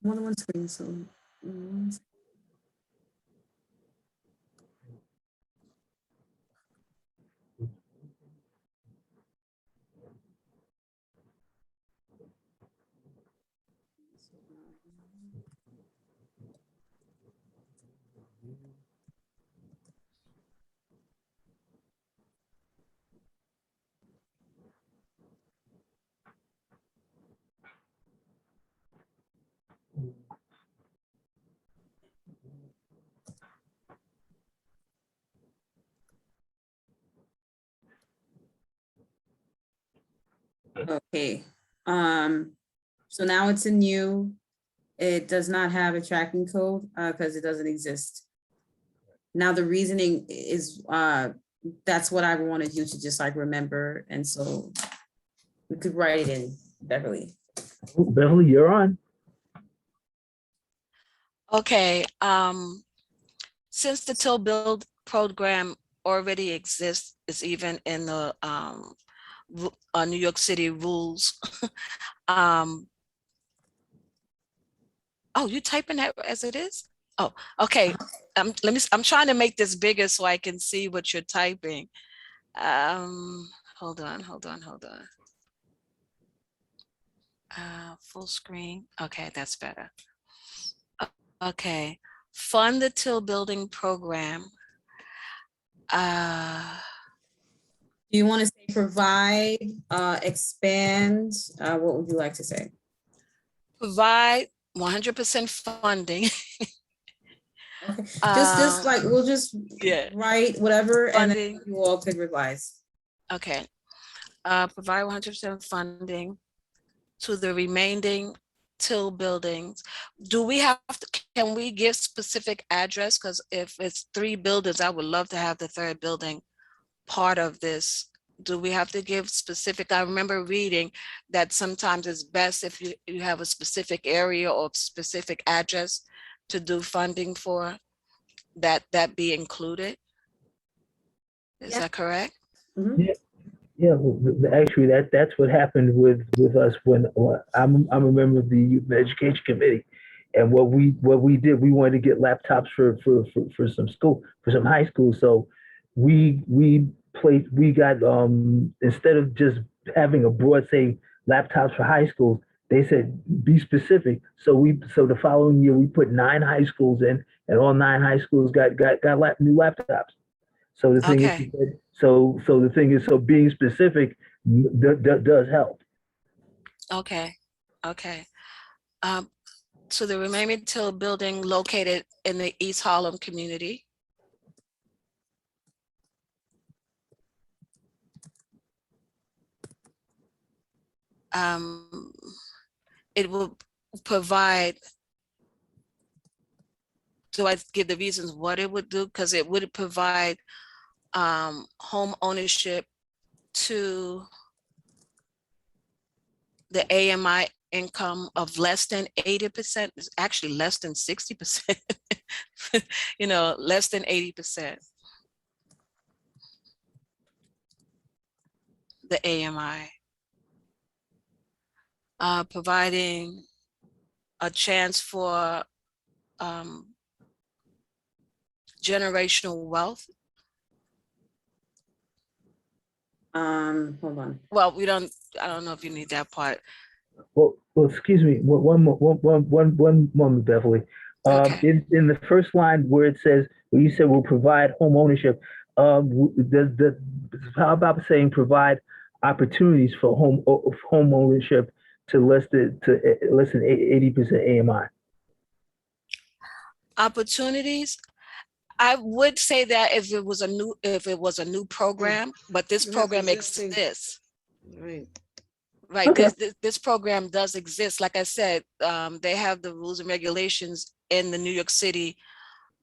More than one screen, so. Okay, so now it's a new, it does not have a tracking code, because it doesn't exist. Now the reasoning is, that's what I wanted you to just like remember, and so to write it in, Beverly. Beverly, you're on. Okay, since the till build program already exists, it's even in the New York City rules. Oh, you typing that as it is? Oh, okay. I'm trying to make this bigger so I can see what you're typing. Hold on. Full screen. Okay, that's better. Okay, fund the till building program. Do you want to say provide, expand? What would you like to say? Provide 100% funding. Okay, just like, we'll just Yeah. write whatever and then Funding. you all could revise. Okay. Provide 100% funding to the remaining till buildings. Do we have to, can we give specific address? Because if it's 3 buildings, I would love to have the 3rd building part of this. Do we have to give specific? I remember reading that sometimes it's best if you have a specific area or specific address to do funding for, that be included. Is Yeah. that correct? Mhm. Yeah, actually, that's what happened with us when I'm a member of the Youth Education Committee, and what we did, we wanted to get laptops for some high school. So we got instead of just having a broad say laptops for high schools, they said be specific. So the following year we put 9 high schools in, and all 9 high schools got new laptops. So the thing Okay. is, the thing is, so being specific does help. Okay. To the remaining till building located in the East Harlem community. It will provide, do I give the reasons what it would do? Because it would provide home ownership to the AMI income of less than 80%, is actually less than 60%, less than 80%. The AMI. Providing a chance for generational wealth. Hold on. Well, I don't know if you need that part. Well, excuse me, one moment, Beverly. Okay. In the first line where it says, where you said we'll provide home ownership, how about saying provide opportunities for home ownership to less than 80% AMI? Opportunities. I would say that if it was a new program, but this You have program existing. exists. Right. Right. Okay. This program does exist. Like I said, they have the rules and regulations in the New York City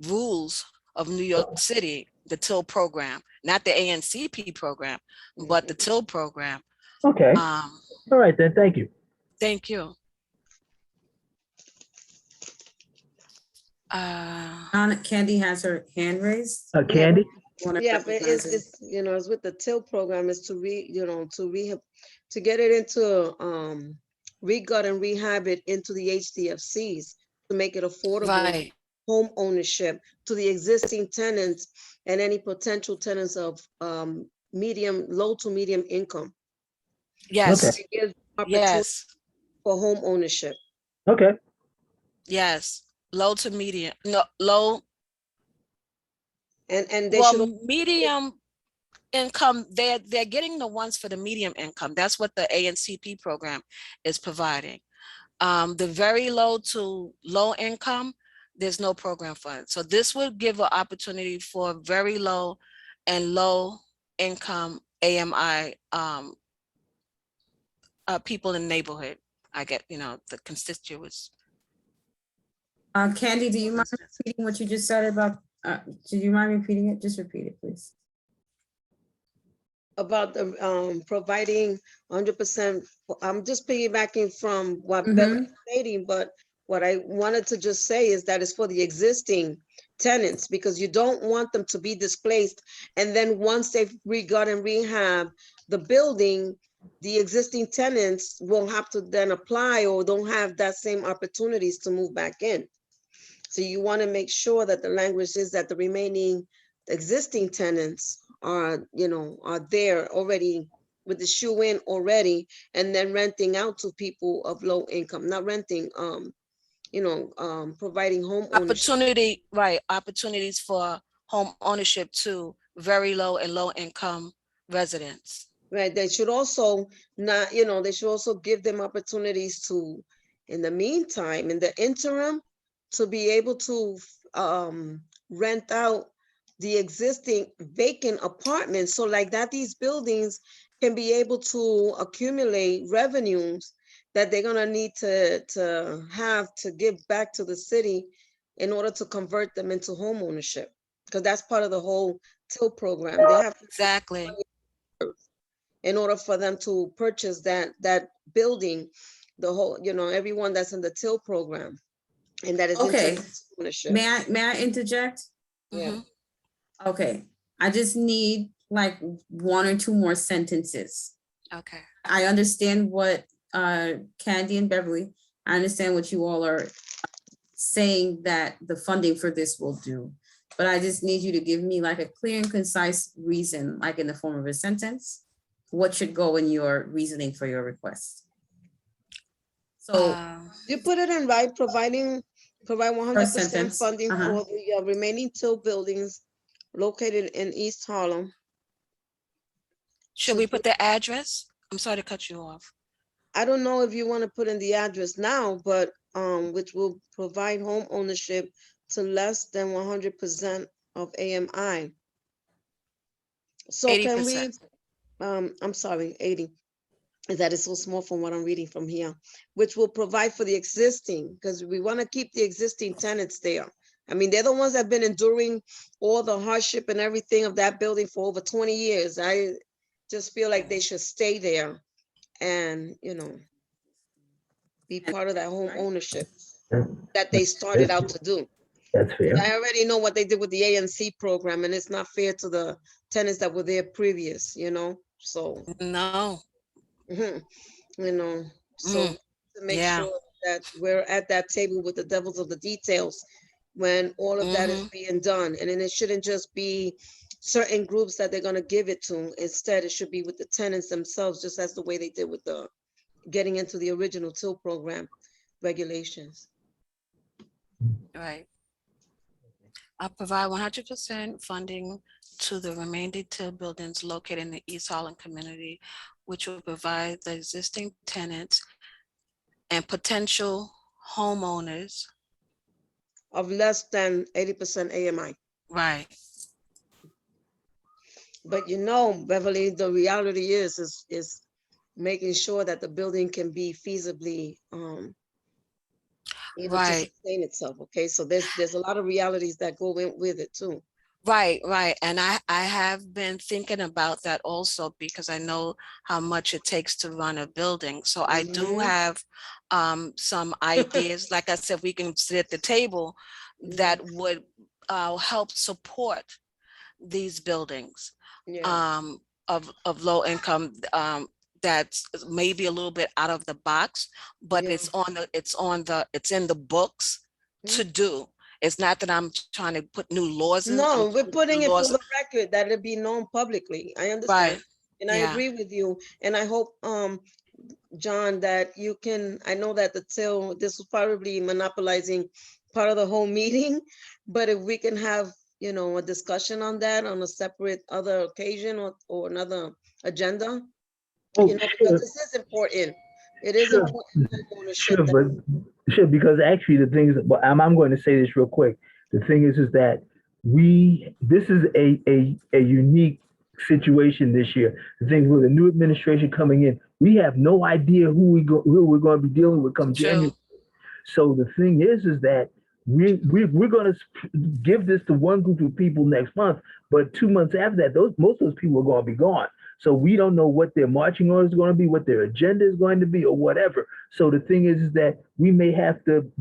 rules of New York City, the TIL program, not the ANCP program, but the TIL program. Okay. All right then. Thank you. Thank you. Candy has her hand raised. Candy. Yeah, but it's it's with the TIL program is to get it into re-gut and rehab it into the HDFCs to make it affordable. Right. Home ownership to the existing tenants and any potential tenants of low to medium income. Yes. Okay. It gives opportunity Yes. for home ownership. Okay. Yes. Low to medium. No, low. And they should medium income. They're getting the ones for the medium income. That's what the ANCP program is providing. The very low to low income, there's no program for it. So this would give an opportunity for very low and low income AMI people in the neighborhood. I get, the constituents. Candy, do you mind repeating what you just said about, do you mind repeating it? Just repeat it, please. about the providing 100%. I'm just piggybacking from what Mhm. Beverly's stating, but what I wanted to just say is that it's for the existing tenants, because you don't want them to be displaced. And then once they've re-got and rehab the building, the existing tenants will have to then apply or don't have that same opportunities to move back in. So you want to make sure that the language is that the remaining existing tenants are, are there already with the shoe in already, and then renting out to people of low income, not renting, providing home ownership. Opportunity, right, opportunities for home ownership to very low and low income residents. Right, they should also not, they should also give them opportunities to, in the meantime, in the interim, to be able to rent out the existing vacant apartments. So like that, these buildings can be able to accumulate revenues that they're gonna need to have to give back to the city in order to convert them into home ownership. Because that's part of the whole TIL program. They have to Exactly. in order for them to purchase that building, the whole, everyone that's in the TIL program and that is Okay. into ownership. May I interject? Yeah. Mhm. Okay, I just need like one or two more sentences. Okay. I understand what Candy and Beverly, I understand what you all are saying that the funding for this will do. But I just need you to give me like a clear and concise reason, like in the form of a sentence, what should go in your reasoning for your request. So You put it in right, provide 100% sentence, funding uh-huh. for the remaining TIL buildings located in East Harlem. Should we put the address? I'm sorry to cut you off. I don't know if you want to put in the address now, but which will provide home ownership to less than 100% of AMI. So can we, 80%. I'm sorry, 80. That is so small from what I'm reading from here, which will provide for the existing, because we want to keep the existing tenants there. I mean, they're the ones that have been enduring all the hardship and everything of that building for over 20 years. I just feel like they should stay there and, be part of that home ownership that they started out to do. That's fair. I already know what they did with the ANC program, and it's not fair to the tenants that were there previous, so. No. So to make yeah. sure that we're at that table with the devils of the details when all of that is being done. And then it shouldn't just be certain groups that they're going to give it to. Instead, it should be with the tenants themselves, just as the way they did with the getting into the original TIL program regulations. Right. I'll provide 100% funding to the remaining TIL buildings located in the East Harlem community, which will provide the existing tenants and potential homeowners of less than 80% AMI. Right. But Beverly, the reality is making sure that the building can be feasibly able to sustain itself. Okay, so there's a lot of realities that go in with it too. Right. And I have been thinking about that also, because I know how much it takes to run a building. So I do have some ideas. Like I said, we can sit at the table that would help support these buildings of low income, that's maybe a little bit out of the box, but it's in the books to do. It's not that I'm trying to put new laws in. No, we're putting it for the record that it be known publicly. I understand. And I agree with you. And I hope, John, that you can, I know that this was probably monopolizing part of the whole meeting, but if we can have, a discussion on that on a separate other occasion or another agenda, because this is important. It is important. Sure, because actually the thing is, but I'm going to say this real quick. The thing is that this is a unique situation this year. The thing with the new administration coming in, we have no idea who we're going to be dealing with come January. So the thing is that we're going to give this to one group of people next month, but 2 months after that, most of those people are going to be gone. So we don't know what their marching order is going to be, what their agenda is going to be, or whatever. So the thing is that we may have to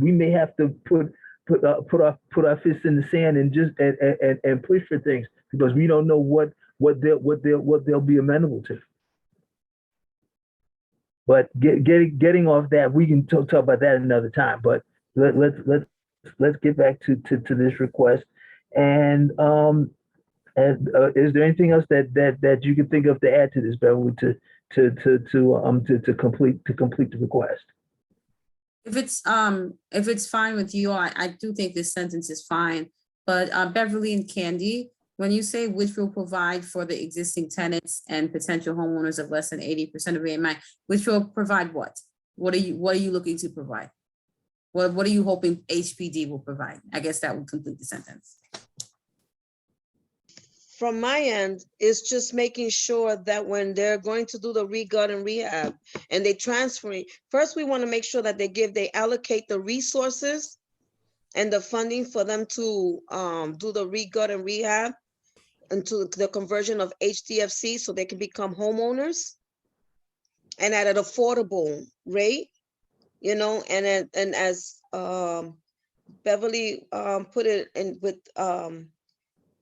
put our fists in the sand and just and push for things because we don't know what they'll be amenable to. But getting off that, we can talk about that another time. But let's get back to this request. And is there anything else that you can think of to add to this, Beverly, to complete the request? If it's fine with you, I do think this sentence is fine. But Beverly and Candy, when you say which will provide for the existing tenants and potential homeowners of less than 80% of AMI, which will provide what? What are you looking to provide? What are you hoping HPD will provide? I guess that would complete the sentence. From my end, it's just making sure that when they're going to do the re-gut and rehab and they transfer it, first we want to make sure that they allocate the resources and the funding for them to do the re-gut and rehab into the conversion of HDFC so they can become homeowners and at an affordable rate, you know, and as Beverly put it in with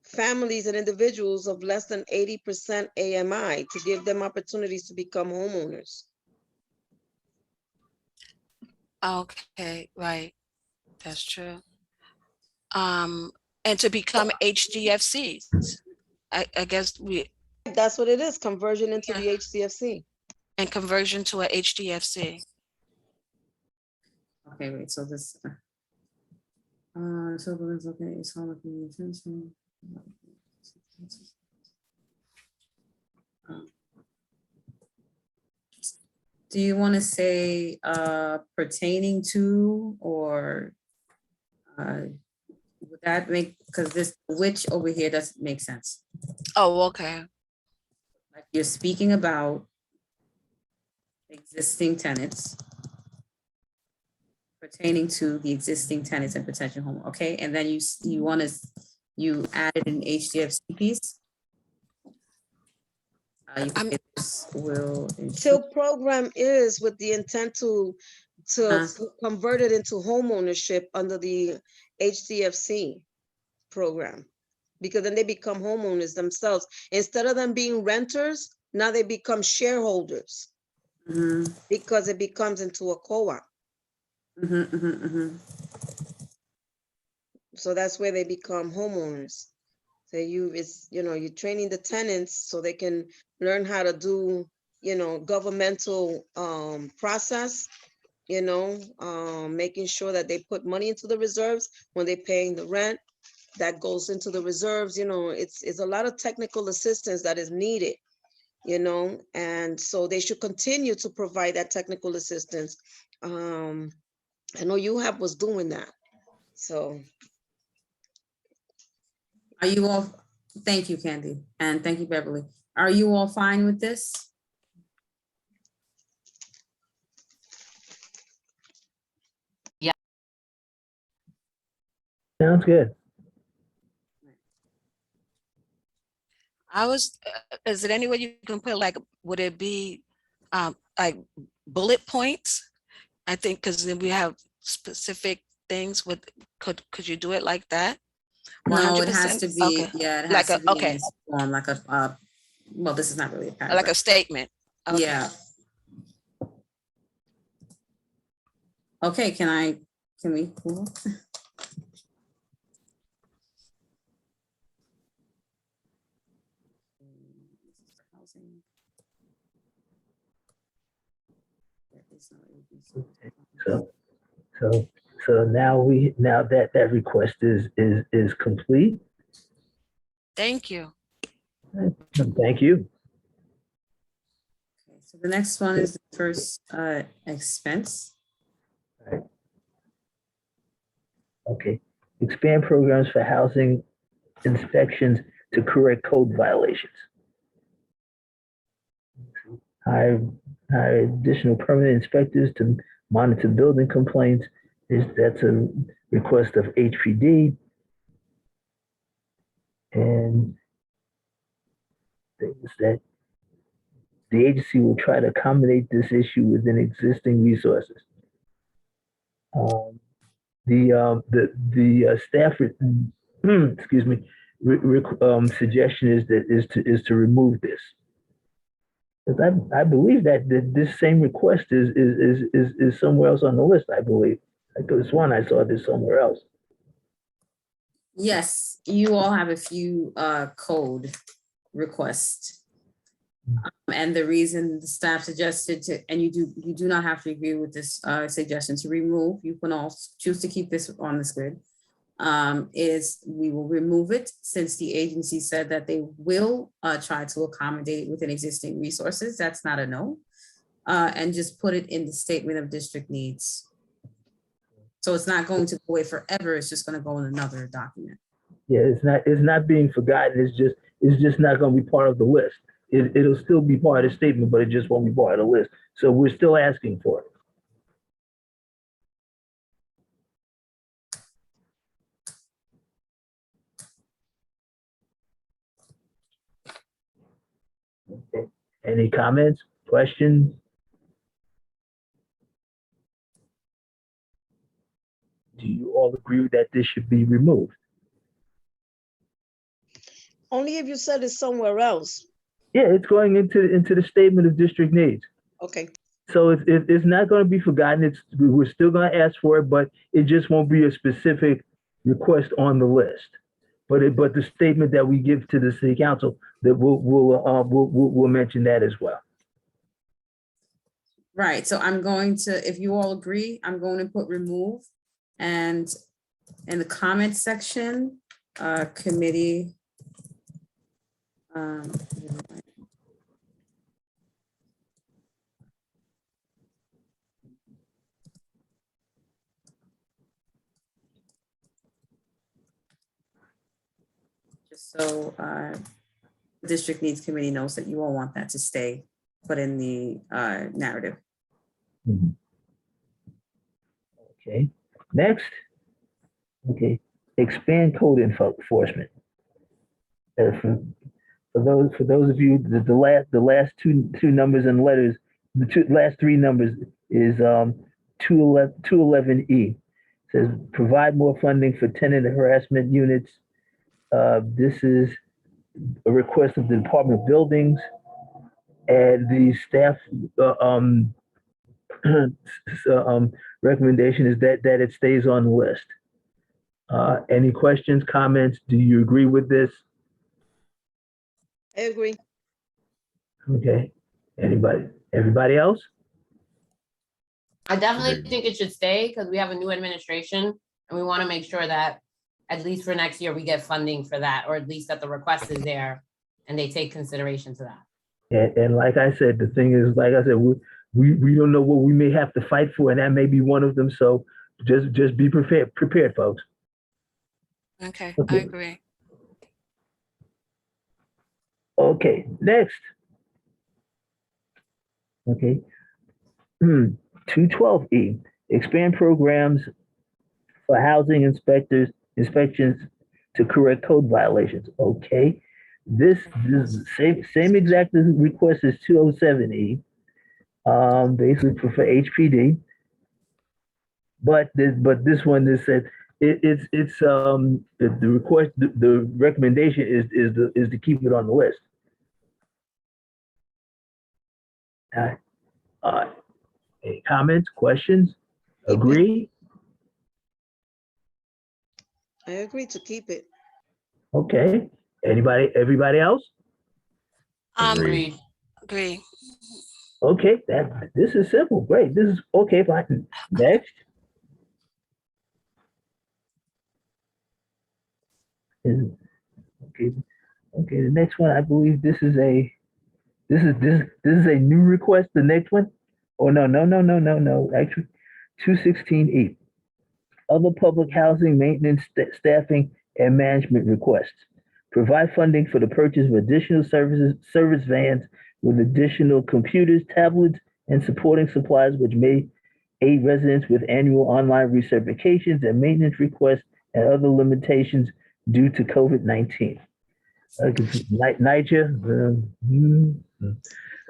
families and individuals of less than 80% AMI to give them opportunities to become homeowners. Okay, right. That's true. And to become HDFCs, I guess That's what it is, conversion into the HDFC. and conversion to a HDFC. Okay, wait, so this, so it's okay, it's all looking attention. Do you want to say pertaining to, or would that make, because this which over here doesn't make sense. Oh, okay. Like you're speaking about existing tenants pertaining to the existing tenants and potential home, okay? And then you added an HDFC piece. You can say this will Till program is with the intent to convert it into home ownership under the HDFC program, because then they become homeowners themselves. Instead of them being renters, now they become shareholders because it becomes into a co-op. So that's where they become homeowners. So you're training the tenants so they can learn how to do, governmental process, making sure that they put money into the reserves when they're paying the rent that goes into the reserves. It's a lot of technical assistance that is needed, and so they should continue to provide that technical assistance. I know UHAB was doing that. So. Are you all, thank you, Candy, and thank you, Beverly. Are you all fine with this? Yeah. Sounds good. Is it any way you can put, like, would it be like bullet points? I think because then we have specific things with, could you do it like that? No, it has to be, Okay. yeah, it Like has to be in okay. this form, like a, well, this is not really a paragraph. Like a statement. Okay. Yeah. Okay, can we? Cool. So now that request is complete. Thank you. Thank you. Okay, so the next one is the first expense. Okay, expand programs for housing inspections to correct code violations. Hire additional permanent inspectors to monitor building complaints. That's a request of HPD. And that the agency will try to accommodate this issue within existing resources. The staff, excuse me, suggestion is to remove this. Because I believe that this same request is somewhere else on the list, I believe. I could have sworn I saw this somewhere else. Yes, you all have a few code requests. And the reason the staff suggested to, and you do not have to agree with this suggestion to remove, you can all choose to keep this on the grid, is we will remove it since the agency said that they will try to accommodate it within existing resources. That's not a no. And just put it in the statement of district needs. So it's not going to go away forever. It's just going to go in another document. Yeah, it's not being forgotten. It's just not going to be part of the list. It'll still be part of the statement, but it just won't be part of the list. So we're still asking for it. Okay. Any comments, questions? Do you all agree that this should be removed? Only if you said it somewhere else. Yeah, it's going into the statement of district needs. Okay, So it's not going to be forgotten. We're still going to ask for it, but it just won't be a specific request on the list. But the statement that we give to the city council, that we'll mention that as well. Right, so I'm going to, if you all agree, I'm going to put remove, and in the comment section, committee. Just so the district needs committee knows that you all want that to stay put in the narrative. Mhm. Okay, next. Okay, expand code enforcement. For those of you, the last two numbers and letters, the last three numbers is 211E. Says provide more funding for tenant harassment units. This is a request of the Department of Buildings, and the staff recommendation is that it stays on the list. Any questions, comments? Do you agree with this? I agree. Okay. Everybody else? I definitely Agreed. think it should stay because we have a new administration and we want to make sure that at least for next year, we get funding for that, or at least that the request is there and they take consideration to that. And like I said, the thing is, like I said, we don't know what we may have to fight for, and that may be one of them. So just be prepared, folks. Okay, I Okay. agree. Okay, next. Okay. 212E, expand programs for housing inspections to correct code violations. Okay. This is same exact request as 207E, basically for HPD. But this one is said it's the request, the recommendation is to keep it on the list. Any comments, questions? Agree? I agree to keep it. Okay. Everybody else? Agreed. Agree. Okay, this is simple. Great. This is okay, fine. Next. Okay. Okay, the next one, I believe this is a new request, the next one? Oh, no. Actually, 216E. Other public housing maintenance, staffing, and management requests. Provide funding for the purchase of additional service vans with additional computers, tablets, and supporting supplies which may aid residents with annual online recertifications and maintenance requests and other limitations due to COVID-19. Niger.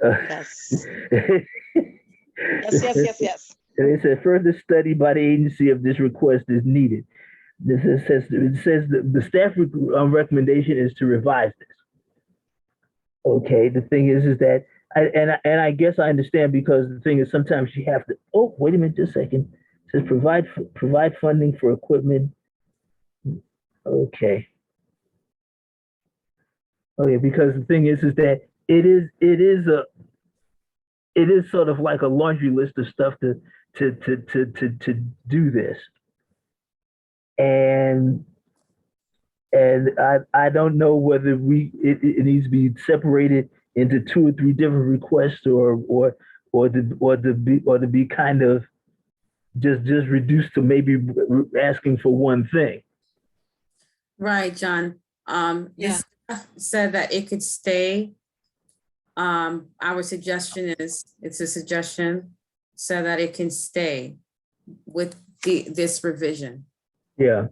Yes. Yes. And it said further study by the agency of this request is needed. It says the staff recommendation is to revise this. Okay, the thing is that I guess I understand, because the thing is sometimes you have to. Oh, wait a minute, just a second. It says provide funding for equipment. Okay. Okay, because the thing is that it is sort of like a laundry list of stuff to do this, and I don't know whether it needs to be separated into 2 or 3 different requests, or to be kind of just reduced to maybe asking for one thing. Right, John. Yeah. This said that it could stay. Our suggestion is, it's a suggestion, so that it can stay with this revision. Yeah.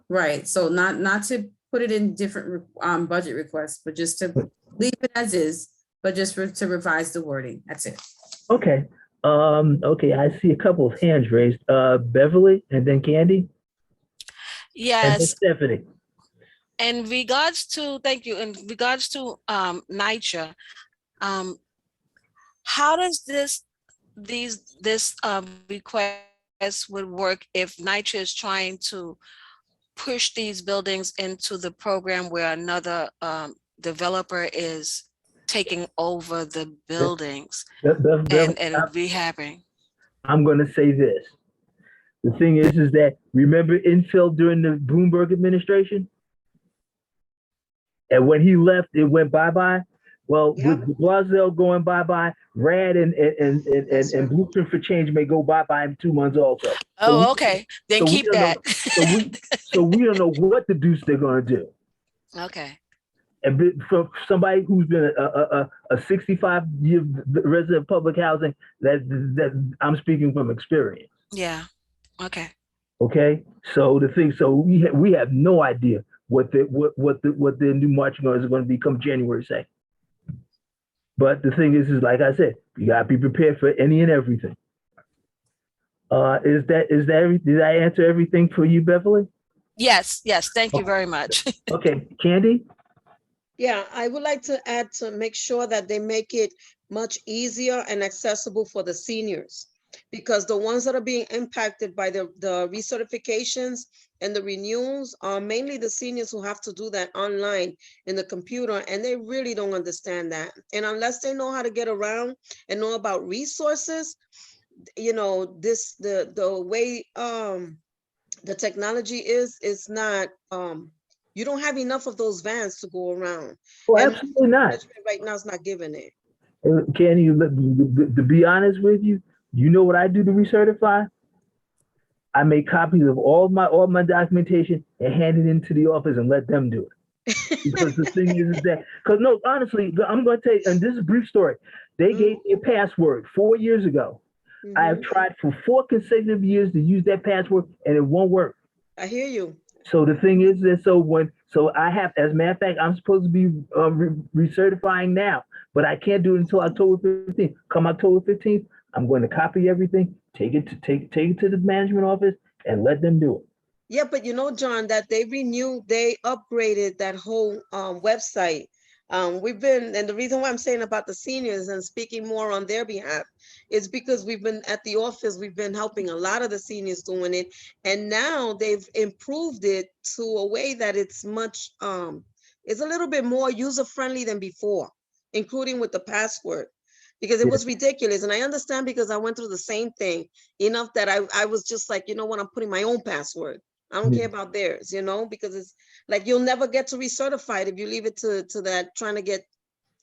Right, so not to put it in different budget requests, but just to leave it as is, but just to revise the wording, that's it. Okay. Okay, I see a couple of hands raised. Beverly, and then Candy, and then Yes, Stephanie. in regards to, thank you, in regards to NYCHA, how does this request would work if NYCHA is trying to push these buildings into the program where another developer is taking over the buildings and rehabbing? I'm going to say this. The thing is that, remember infill during the Bloomberg administration? And when he left, it went bye-bye. Well, Yeah. with Blasdale going bye-bye, RAD and Blueprint for Change may go bye-bye in 2 months also. Oh, okay, then so we keep don't that. know- So we don't know what the deuce they're going to do. Okay, And for somebody who's been a 65-year resident of public housing, that I'm speaking from experience. yeah, okay. Okay, so we have no idea what the new marching orders are going to be come January 2nd. But the thing is like I said, you gotta be prepared for any and everything. Did I answer everything for you, Beverly? Yes, thank you very much. Okay, Candy? Yeah, I would like to add to make sure that they make it much easier and accessible for the seniors, because the ones that are being impacted by the recertifications and the renewals are mainly the seniors who have to do that online in the computer, and they really don't understand that. And unless they know how to get around and know about resources, you know, the way the technology is not, you don't have enough of those vans to go around. Oh, And absolutely not. management right now is not giving it. Candy, to be honest with you, you know what I do to recertify? I make copies of all my documentation and hand it into the office and let them do it. Because the thing is that, because no, honestly, I'm going to tell you, and this is a brief story. They gave me a password 4 years ago. I have tried for 4 consecutive years to use that password, and it won't work. I hear you. So the thing is that, so I have, as a matter of fact, I'm supposed to be recertifying now, but I can't do it until October 15th. Come October 15th, I'm going to copy everything, take it to the management office, and let them do it. Yeah, but you know, John, that they upgraded that whole website. And the reason why I'm saying about the seniors and speaking more on their behalf is because we've been at the office, we've been helping a lot of the seniors doing it. And now they've improved it to a way that it's much, it's a little bit more user-friendly than before, including with the password, because it was ridiculous. And I understand, because I went through the same thing enough that I was just like, you know what, I'm putting my own password. I don't care about theirs, you know, because it's like, you'll never get to recertify it if you leave it to that, trying to get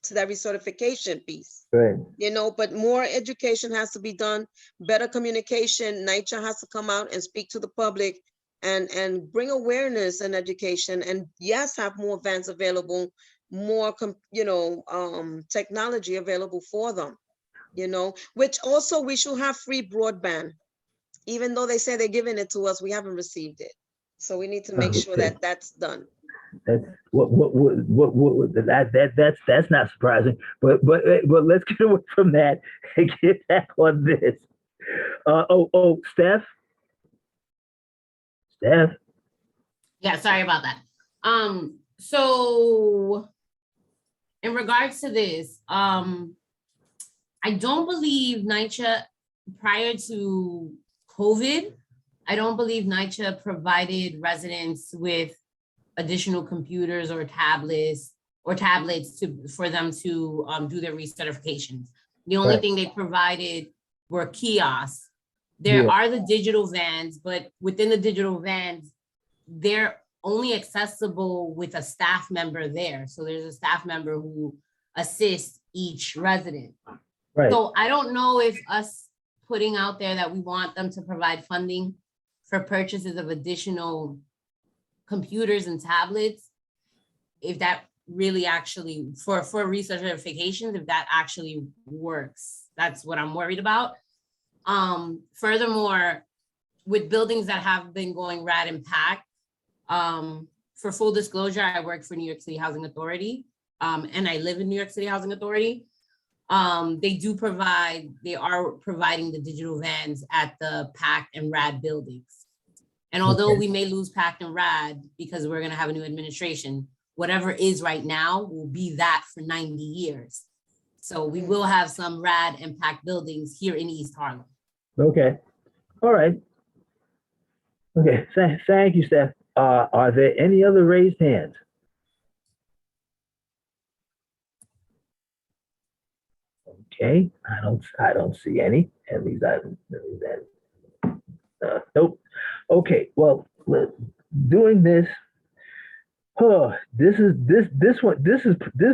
to that recertification piece. Right. You know, but more education has to be done, better communication. NYCHA has to come out and speak to the public and bring awareness and education, and yes, have more vans available, more, technology available for them, you know, which also we should have free broadband. Even though they say they're giving it to us, we haven't received it. So we need to make sure that that's done. That's not surprising. But let's get away from that and get back on this. Steph. Yeah, sorry about that. So in regards to this, I don't believe NYCHA prior to COVID, I don't believe NYCHA provided residents with additional computers or tablets for them to do their recertifications. The only Right. thing they provided were kiosks. There Yeah. are the digital vans, but within the digital vans, they're only accessible with a staff member there. So there's a staff member who assists each resident. Right. So I don't know if us putting out there that we want them to provide funding for purchases of additional computers and tablets, if that really actually, for research certifications, if that actually works. That's what I'm worried about. Furthermore, with buildings that have been going rad and packed, for full disclosure, I work for New York City Housing Authority, and I live in New York City Housing Authority. They are providing the digital vans at the packed and rad buildings. And although we may lose packed and rad because we're gonna have a new administration, whatever is right now will be that for 90 years. So we will have some rad and packed buildings here in East Harlem. Okay. All right. Okay. Thank you, Steph. Are there any other raised hands? Okay. I don't see any. At least nope. Okay. Well, doing this. Oh, this is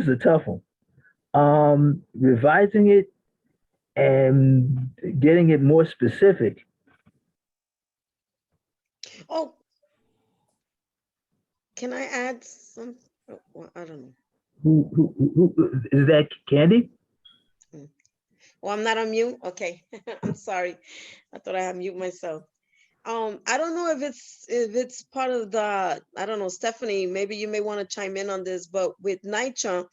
a tough one. Revising it and getting it more specific. Oh, can I add some? Oh, well, I don't know. Who is that? Candy? Well, I'm not on mute. Okay, I'm sorry. I thought I had mute myself. I don't know if it's part of the, I don't know, Stephanie, maybe you may want to chime in on this, but with NYCHA,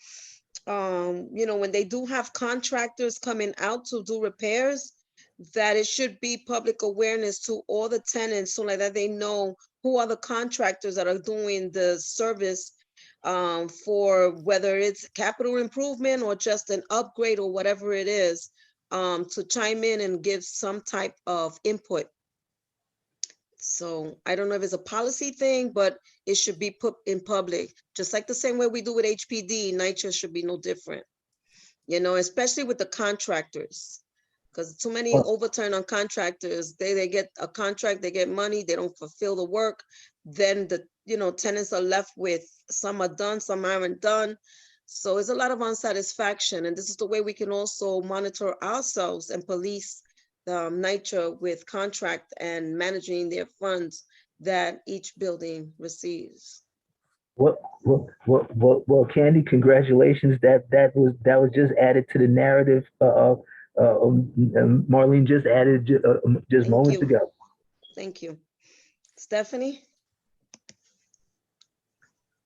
when they do have contractors coming out to do repairs, that it should be public awareness to all the tenants so like that they know who are the contractors that are doing the service for whether it's capital improvement or just an upgrade or whatever it is, to chime in and give some type of input. So I don't know if it's a policy thing, but it should be put in public, just like the same way we do with HPD. NYCHA should be no different, especially with the contractors, because too many overturn on contractors. They get a contract, they get money, they don't fulfill the work. Then the tenants are left with, some are done, some aren't done. So it's a lot of unsatisfaction, and this is the way we can also monitor ourselves and police NYCHA with contract and managing their funds that each building receives. Well, Candy, congratulations. That was just added to the narrative. Marlene just added just moments ago. Thank you. Stephanie?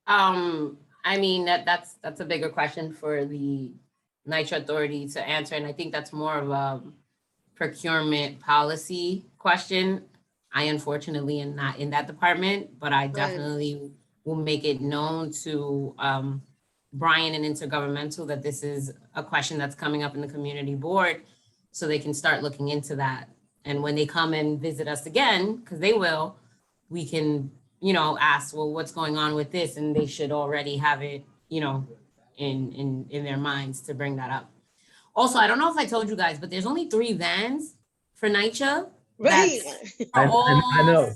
I mean, that's a bigger question for the NYCHA authority to answer, and I think that's more of a procurement policy question. I unfortunately am not in that department, but I definitely will make it known to Brian and Intergovernmental that this is a question that's coming up in the community board, so they can start looking into that. And when they come and visit us again, because they will, we can, ask, well, what's going on with this? And they should already have it, in their minds to bring that up. Also, I don't know if I told you guys, but there's only 3 vans for NYCHA. Right. I know.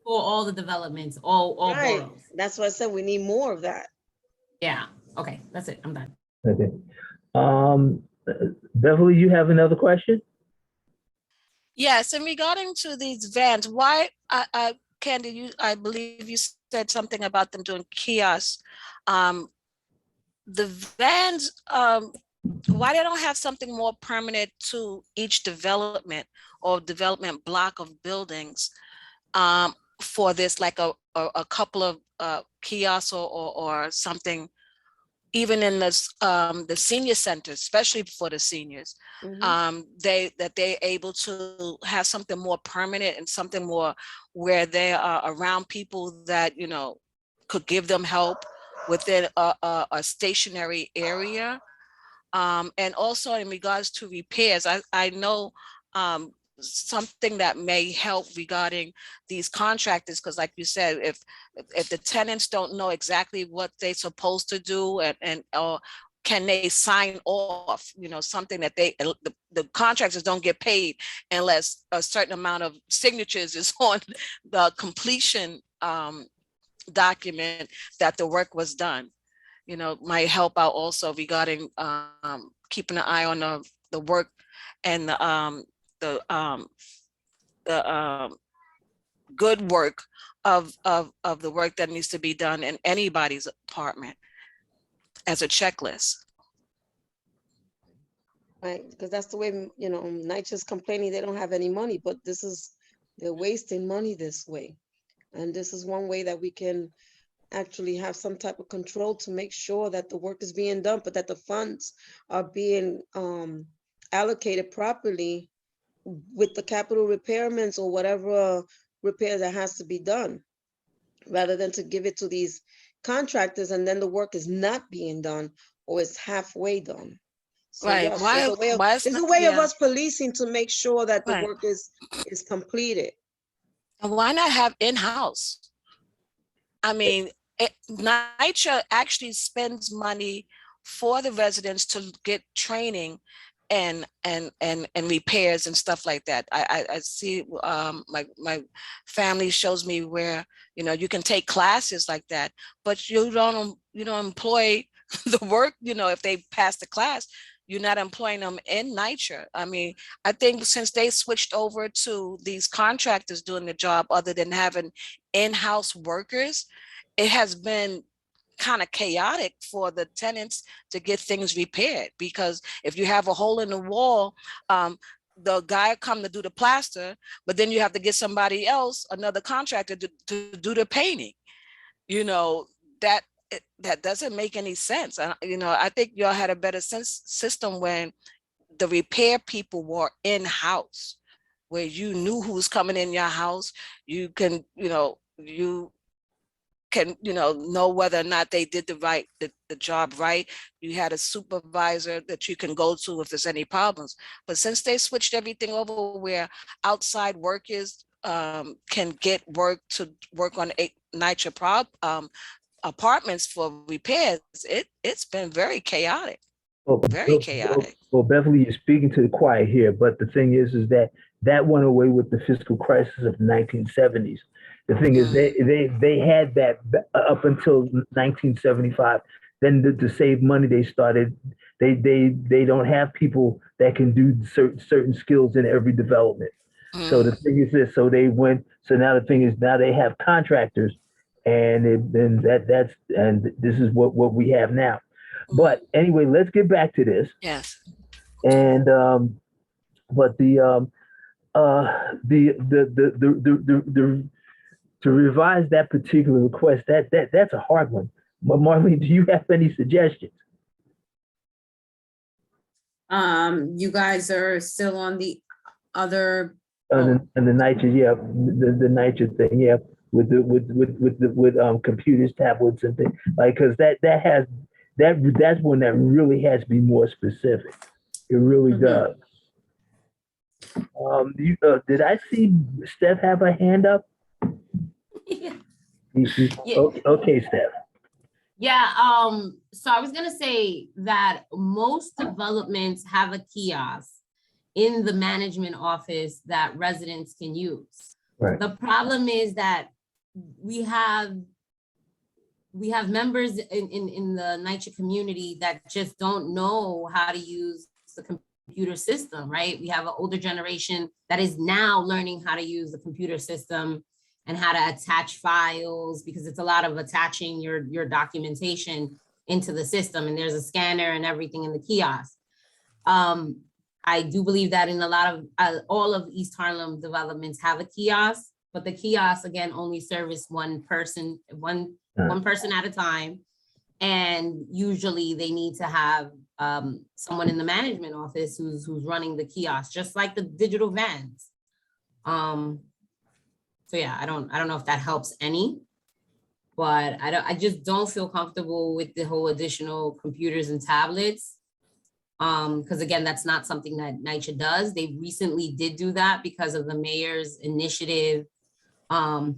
For all the developments, all Right. boroughs. That's why I said we need more of that. Yeah. Okay, that's it. I'm done. Okay. Beverly, you have another question? Yes, and regarding to these vans, why, Candy, I believe you said something about them doing kiosks. The vans, why they don't have something more permanent to each development or development block of buildings, for this, like a couple of kiosks or something, even in the senior centers, especially for the seniors, Mhm. that they're able to have something more permanent and something more where they are around people that, you know, could give them help within a stationary area. And also in regards to repairs, I know something that may help regarding these contractors, because like you said, if the tenants don't know exactly what they're supposed to do and can they sign off, you know, something that the contractors don't get paid unless a certain amount of signatures is on the completion document that the work was done, you know, might help out also regarding keeping an eye on the work and the good work of the work that needs to be done in anybody's apartment as a checklist. Right, because that's the way, you know, NYCHA's complaining they don't have any money, but they're wasting money this way. And this is one way that we can actually have some type of control to make sure that the work is being done, but that the funds are being allocated properly with the capital repairments or whatever repair that has to be done, rather than to give it to these contractors and then the work is not being done or it's halfway done. So Right. yes, there's a way of, Why it's there's a not, way of yeah, us policing to make sure that the right. work is completed. And why not have in-house? I mean, NYCHA actually spends money for the residents to get training and repairs and stuff like that. I see my family shows me where, you know, you can take classes like that, but you don't employ the work, you know, if they pass the class, you're not employing them in NYCHA. I mean, I think since they switched over to these contractors doing the job, other than having in-house workers, it has been kind of chaotic for the tenants to get things repaired, because if you have a hole in the wall, the guy come to do the plaster, but then you have to get somebody else, another contractor, to do the painting. You know, that doesn't make any sense. You know, I think y'all had a better system when the repair people were in-house, where you knew who was coming in your house. You can, you can, know whether or not they did the job right. You had a supervisor that you can go to if there's any problems. But since they switched everything over where outside workers can get work to work on NYCHA apartments for repairs, it's been very chaotic. Very chaotic. Well, Beverly, you're speaking to the choir here, but the thing is that went away with the fiscal crisis of the 1970s. The thing is, they had that up until 1975. Then to save money, they started. They don't have people that can do certain skills in every development. So the thing is this. So they went. So now the thing is, now they have contractors, and this is what we have now. But anyway, let's get back to this. Yes. And but to revise that particular request, that's a hard one. But Marlene, do you have any suggestions? You guys are still on the other. And the NYCHA, yeah, the NYCHA thing, yeah, with computers, tablets, and things like, because that's one that really has to be more specific. It really does. Did I see Steph have a hand up? Yeah. Okay, Steph. Yeah, so I was gonna say that most developments have a kiosk in the management office that residents can use. Right. The problem is that we have members in the NYCHA community that just don't know how to use the computer system, right? We have an older generation that is now learning how to use the computer system and how to attach files, because it's a lot of attaching your documentation into the system, and there's a scanner and everything in the kiosk. I do believe that in a lot of all of East Harlem developments have a kiosk. but the kiosks, again, only service one person, one person at a time. And usually they need to have someone in the management office who's running the kiosk, just like the digital vans. So yeah, I don't know if that helps any, but I just don't feel comfortable with the whole additional computers and tablets. Because again, that's not something that NYCHA does. They recently did do that because of the mayor's initiative,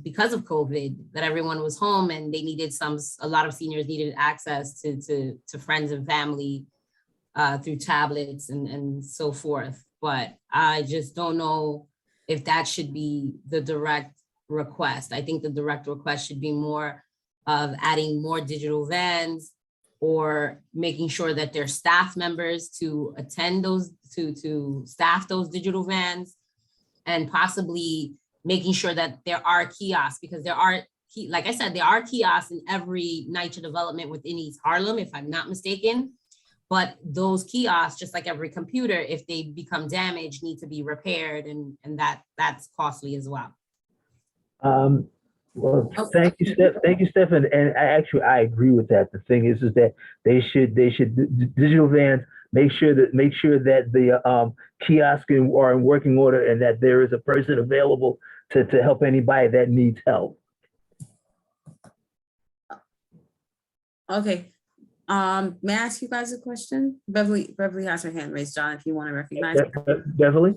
because of COVID, that everyone was home and they needed a lot of seniors needed access to friends and family through tablets and so forth. But I just don't know if that should be the direct request. I think the direct request should be more of adding more digital vans, or making sure that there's staff members to attend those, to staff those digital vans, and possibly making sure that there are kiosks, because there are, like I said, there are kiosks in every NYCHA development within East Harlem, if I'm not mistaken. But those kiosks, just like every computer, if they become damaged, need to be repaired, and that's costly as well. Well, thank you, Steph. Thank you, Stephen. And I agree with that. The thing is that they should digital vans make sure that the kiosks are in working order, and that there is a person available to help anybody that needs help. Okay. May I ask you guys a question? Beverly has her hand raised, John, if you want to recognize. Beverly?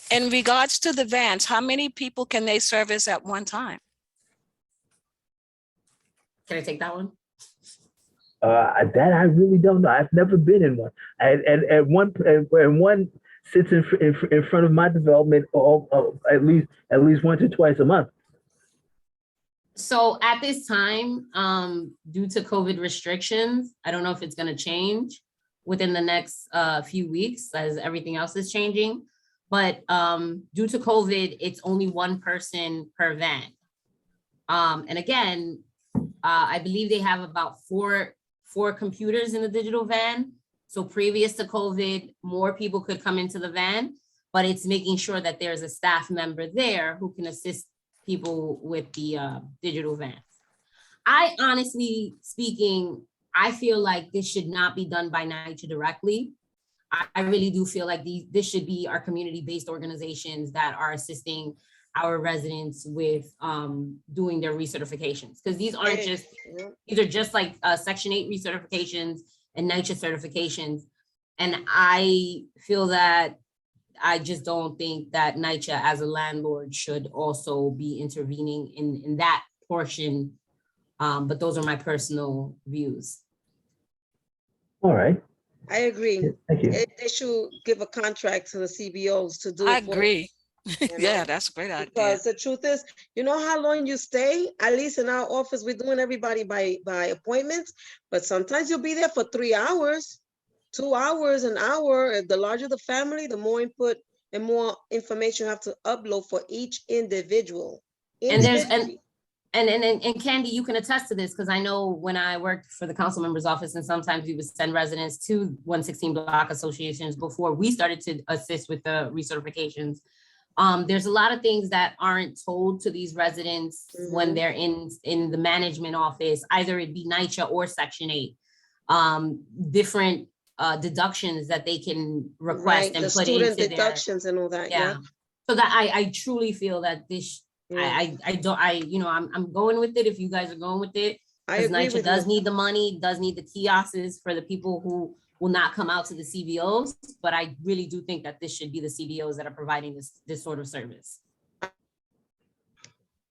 In regards to the vans, how many people can they service at one time? Can I take that one? That I really don't know. I've never been in one. And one sits in front of my development at least once or twice a month. So at this time, due to COVID restrictions, I don't know if it's going to change within the next few weeks, as everything else is changing. But due to COVID, it's only one person per van. And again, I believe they have about four computers in the digital van. So previous to COVID, more people could come into the van, but it's making sure that there's a staff member there who can assist people with the digital vans. I honestly speaking, I feel like this should not be done by NYCHA directly. I really do feel like this should be our community-based organizations that are assisting our residents with doing their recertifications, because these aren't just, these are just like Section 8 recertifications and NYCHA certifications. And I feel that I just don't think that NYCHA as a landlord should also be intervening in that portion. But those are my personal views. All right. I agree. Thank you. They should give a contract to the CBOs to do it. I for agree. them, you know? Yeah, that's a great idea. Because the truth is, you know how long you stay? At least in our office, we're doing everybody by appointments, but sometimes you'll be there for 3 hours, 2 hours, an hour. The larger the family, the more input and more information you have to upload for each individual. And Candy, you can attest to this, because I know when I worked for the council member's office, and sometimes we would send residents to 116 block associations before we started to assist with the recertifications. There's a lot of things that aren't told to these residents when they're in the management office, either it be NYCHA or Section 8. Different deductions that they can request and put into student deductions and all that. Yeah. So that I truly feel that this, I'm going with it if you guys are going with it. Because NYCHA does need the money, does need the kiosks for the people who will not come out to the CBOs, but I really do think that this should be the CBOs that are providing this sort of service.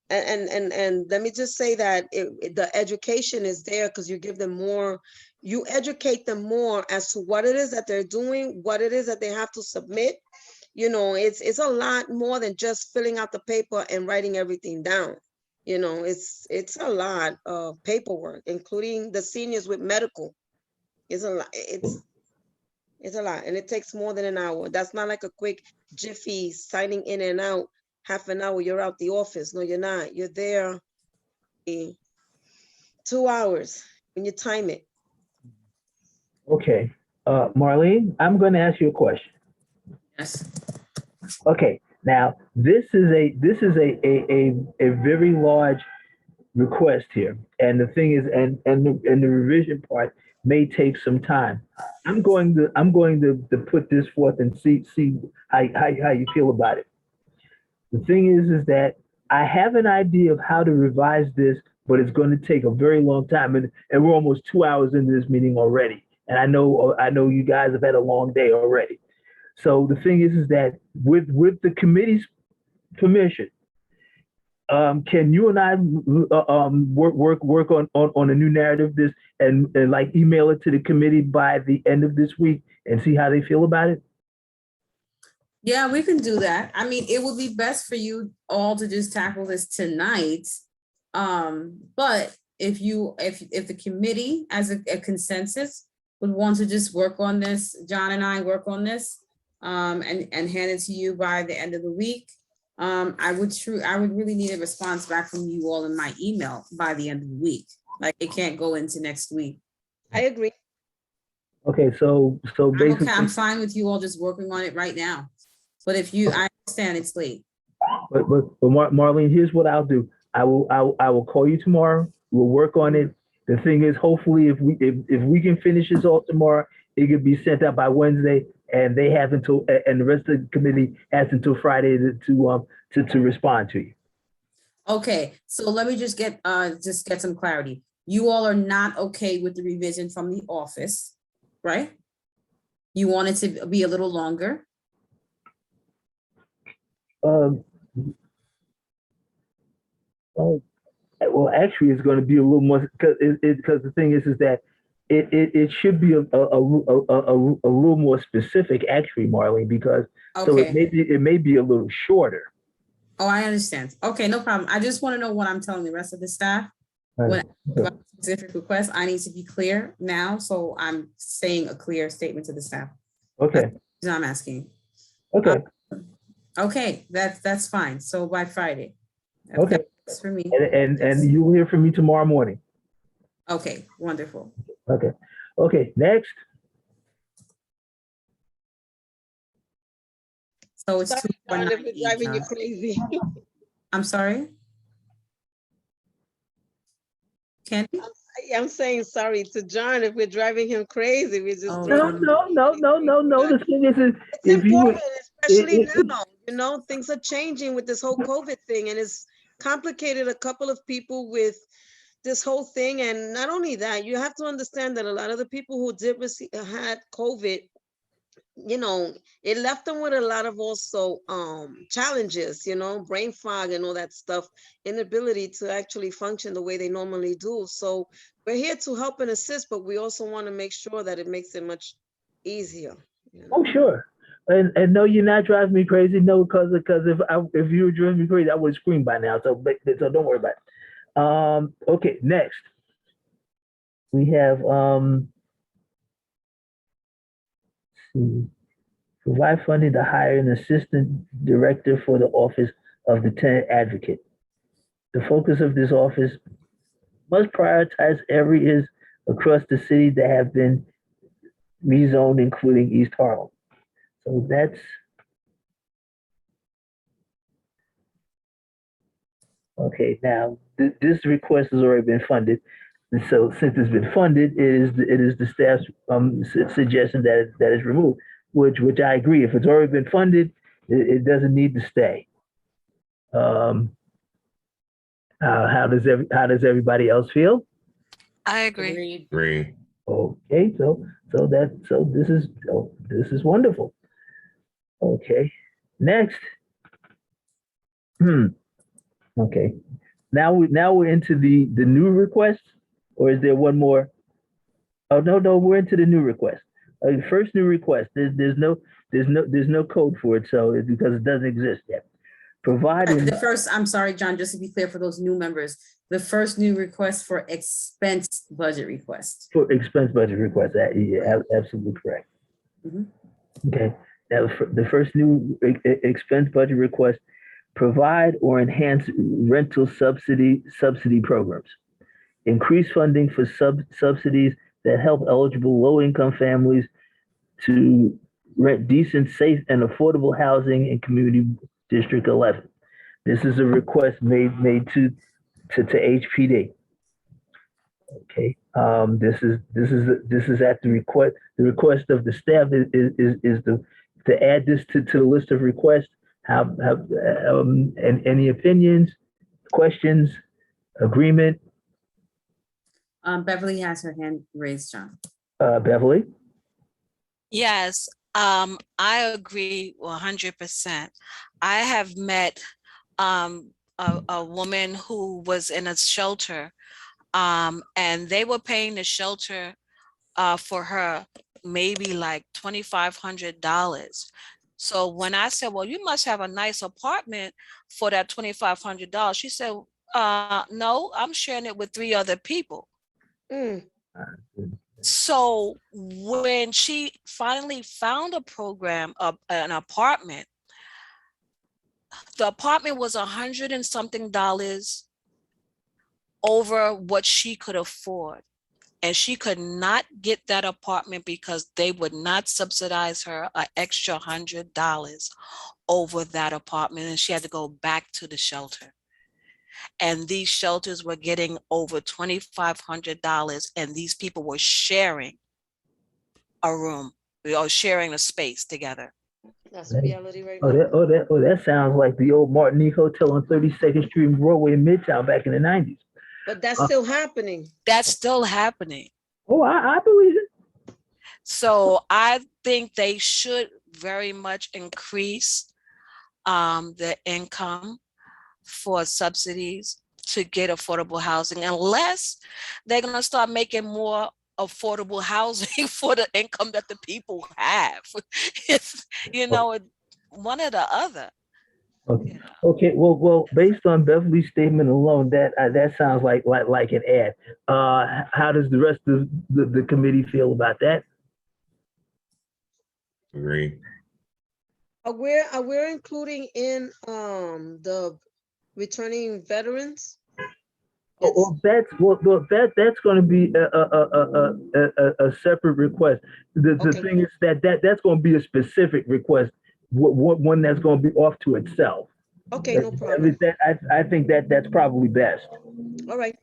And let me just say that the education is there because you give them more, you educate them more as to what it is that they're doing, what it is that they have to submit. You know, it's a lot more than just filling out the paper and writing everything down. You know, it's a lot of paperwork, including the seniors with medical. It's a lot. It's a lot, and it takes more than an hour. That's not like a quick jiffy signing in and out. Half an hour, you're out the office. No, you're not. You're there 2 hours when you time it. Okay, Marlene, I'm going to ask you a question. Yes. Okay, Now, this is a very large request here. And the thing is, and the revision part may take some time. I'm going to put this forth and see how you feel about it. The thing is that I have an idea of how to revise this, but it's going to take a very long time. And we're almost 2 hours into this meeting already. And I know you guys have had a long day already. So the thing is that with the committee's permission, can you and I work on a new narrative this and like email it to the committee by the end of this week and see how they feel about it? Yeah, we can do that. I mean, it would be best for you all to just tackle this tonight. But if the committee as a consensus would want to just work on this, John and I work on this, and hand it to you by the end of the week. I would really need a response back from you all in my email by the end of the week. Like it can't go into next week. I agree. Okay, so basically, I'm fine with you all just working on it right now. But I understand it's late. but Marlene, here's what I'll do. I will call you tomorrow. We'll work on it. The thing is, hopefully, if we can finish this all tomorrow, it could be sent out by Wednesday, and they have until, and the rest of the committee has until Friday to respond to you. Okay, so let me just get some clarity. You all are not okay with the revision from the office, right? You want it to be a little longer. Well, actually, it's going to be a little more because the thing is that it should be a little more specific, actually, Marlene, because so Okay. it may be a little shorter. Oh, I understand. Okay, no problem. I just want to know what I'm telling the rest of the staff. When about specific requests, I need to be clear now, so I'm saying a clear statement to the staff. Okay. That's what I'm asking. Okay. Okay, that's fine. So by Friday. Okay. That's for me. And you'll hear from me tomorrow morning. Okay, wonderful. Okay. Okay. Next. So it's Sorry, John, if it's driving you 2198. crazy. I'm sorry. Candy? I'm saying sorry to John if we're driving him crazy. We're just Oh, throwing. No. The thing is, It's if you would, important, especially it- now, things are changing with this whole COVID thing, and it's complicated a couple of people with this whole thing. And not only that, you have to understand that a lot of the people who had COVID, it left them with a lot of also challenges, brain fog and all that stuff, inability to actually function the way they normally do. So we're here to help and assist, but we also want to make sure that it makes it much easier. oh, sure. And no, you're not driving me crazy. No, because if you were driving me crazy, I would scream by now. So don't worry about it. Okay, next. We have provide funding to hire an assistant director for the office of the tenant advocate. The focus of this office must prioritize areas across the city that have been rezoned, including East Harlem. So that's okay. Now this request has already been funded, and so since it's been funded, it is the staff's suggestion that is removed, which I agree. If it's already been funded, it doesn't need to stay. How does everybody else feel? I agree. Agreed. Agree. Okay, this is wonderful. Okay, next. Okay, now we're into the new request, or is there one more? Oh no, we're into the new request. First new request. There's no code for it, so because it doesn't exist yet. Providing The first, I'm sorry, John, just to be clear for those new members, the first new request for expense budget request. for expense budget request. Yeah, absolutely correct. Mhm. Okay. Now the first new expense budget request: provide or enhance rental subsidy programs. Increase funding for subsidies that help eligible low-income families to rent decent, safe, and affordable housing in District 11. This is a request made to HPD. Okay, this is at the request of the staff is to add this to the list of requests. And any opinions, questions, agreement? Beverly has her hand raised, John. Beverly? Yes, I agree 100%. I have met a woman who was in a shelter, and they were paying the shelter for her maybe like $2,500. So when I said, well, you must have a nice apartment for that $2,500, she said, no, I'm sharing it with 3 other people. Mm, So when she finally found a program, an apartment, the apartment was $100 and something over what she could afford. And she could not get that apartment because they would not subsidize her an extra $100 over that apartment. And she had to go back to the shelter. And these shelters were getting over $2,500, and these people were sharing a room or sharing a space together. that's reality right Oh, now. that sounds like the old Martinique Hotel on 32nd Street and Broadway in Midtown back in the 90s. But that's still happening. That's still happening. Oh, I believe it. So I think they should very much increase the income for subsidies to get affordable housing, unless they're going to start making more affordable housing for the income that the people have. It's, one or the other. Okay. Okay. Well, based on Beverly's statement alone, that sounds like an ad. How does the rest of the committee feel about that? Agree. Are we including in the returning veterans? That's going to be a separate request. The Okay. thing is that's going to be a specific request, one that's going to be off to itself. Okay, no problem. I think that's probably best. All right.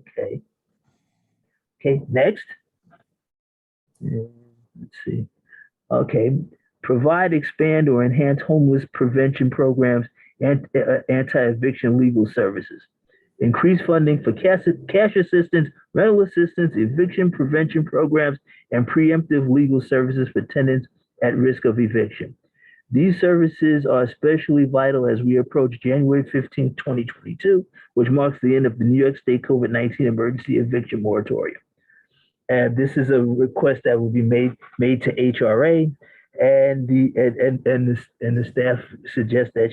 Okay. Okay. Next. Let's see. Okay. Provide, expand, or enhance homeless prevention programs and anti-eviction legal services. Increase funding for cash assistance, rental assistance, eviction prevention programs, and preemptive legal services for tenants at risk of eviction. These services are especially vital as we approach January 15, 2022, which marks the end of the New York State COVID-19 emergency eviction moratorium. And this is a request that will be made to HRA, and the staff suggests that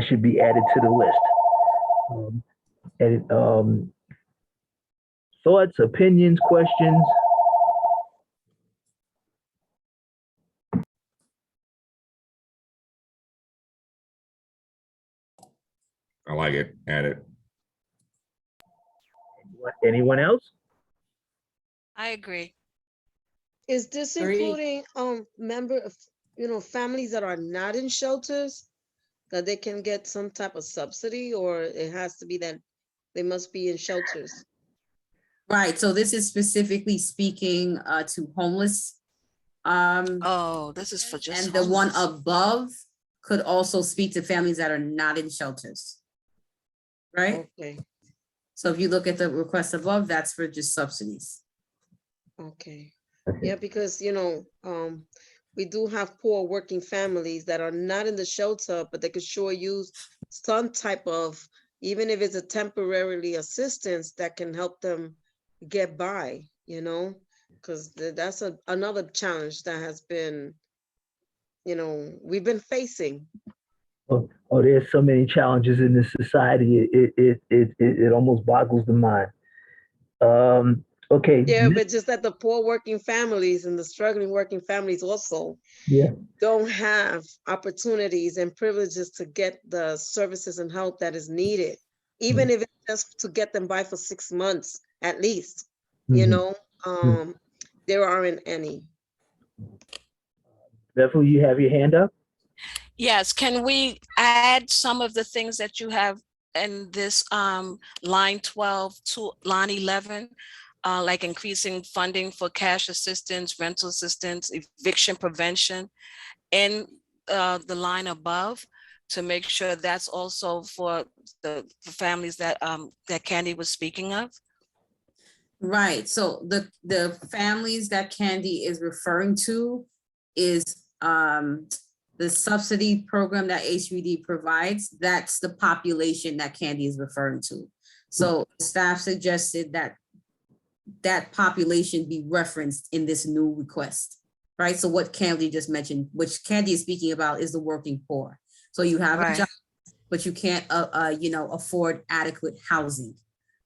should be added to the list. Thoughts, opinions, questions? I like it. Add it. Anyone else? I agree. Is this including families that are not in shelters, that they can get some type of subsidy, or it has to be that they must be in shelters? Right, so this is specifically speaking to homeless. Oh, this is for just And the one homeless. above could also speak to families that are not in shelters. Right? Okay, So if you look at the request above, that's for just subsidies. okay. Yeah, because, we do have poor working families that are not in the shelter, but they could sure use some type of, even if it's a temporarily assistance that can help them get by, because that's another challenge that has been, we've been facing. Oh, there's so many challenges in this society. It almost boggles the mind. Okay. Yeah, but just that the poor working families and the struggling working families also Yeah. don't have opportunities and privileges to get the services and help that is needed, even if it's just to get them by for 6 months at least. There aren't any. Beverly, you have your hand up? Yes, can we add some of the things that you have in this line 12 to line 11? Like increasing funding for cash assistance, rental assistance, eviction prevention, in the line above, to make sure that's also for the families that that Candy was speaking of? Right, so the families that Candy is referring to is the subsidy program that HPD provides. That's the population that Candy is referring to. So staff suggested that that population be referenced in this new request, right? So what Candy just mentioned, which Candy is speaking about, is the working poor. So you have a Right. job, but you can't, afford adequate housing.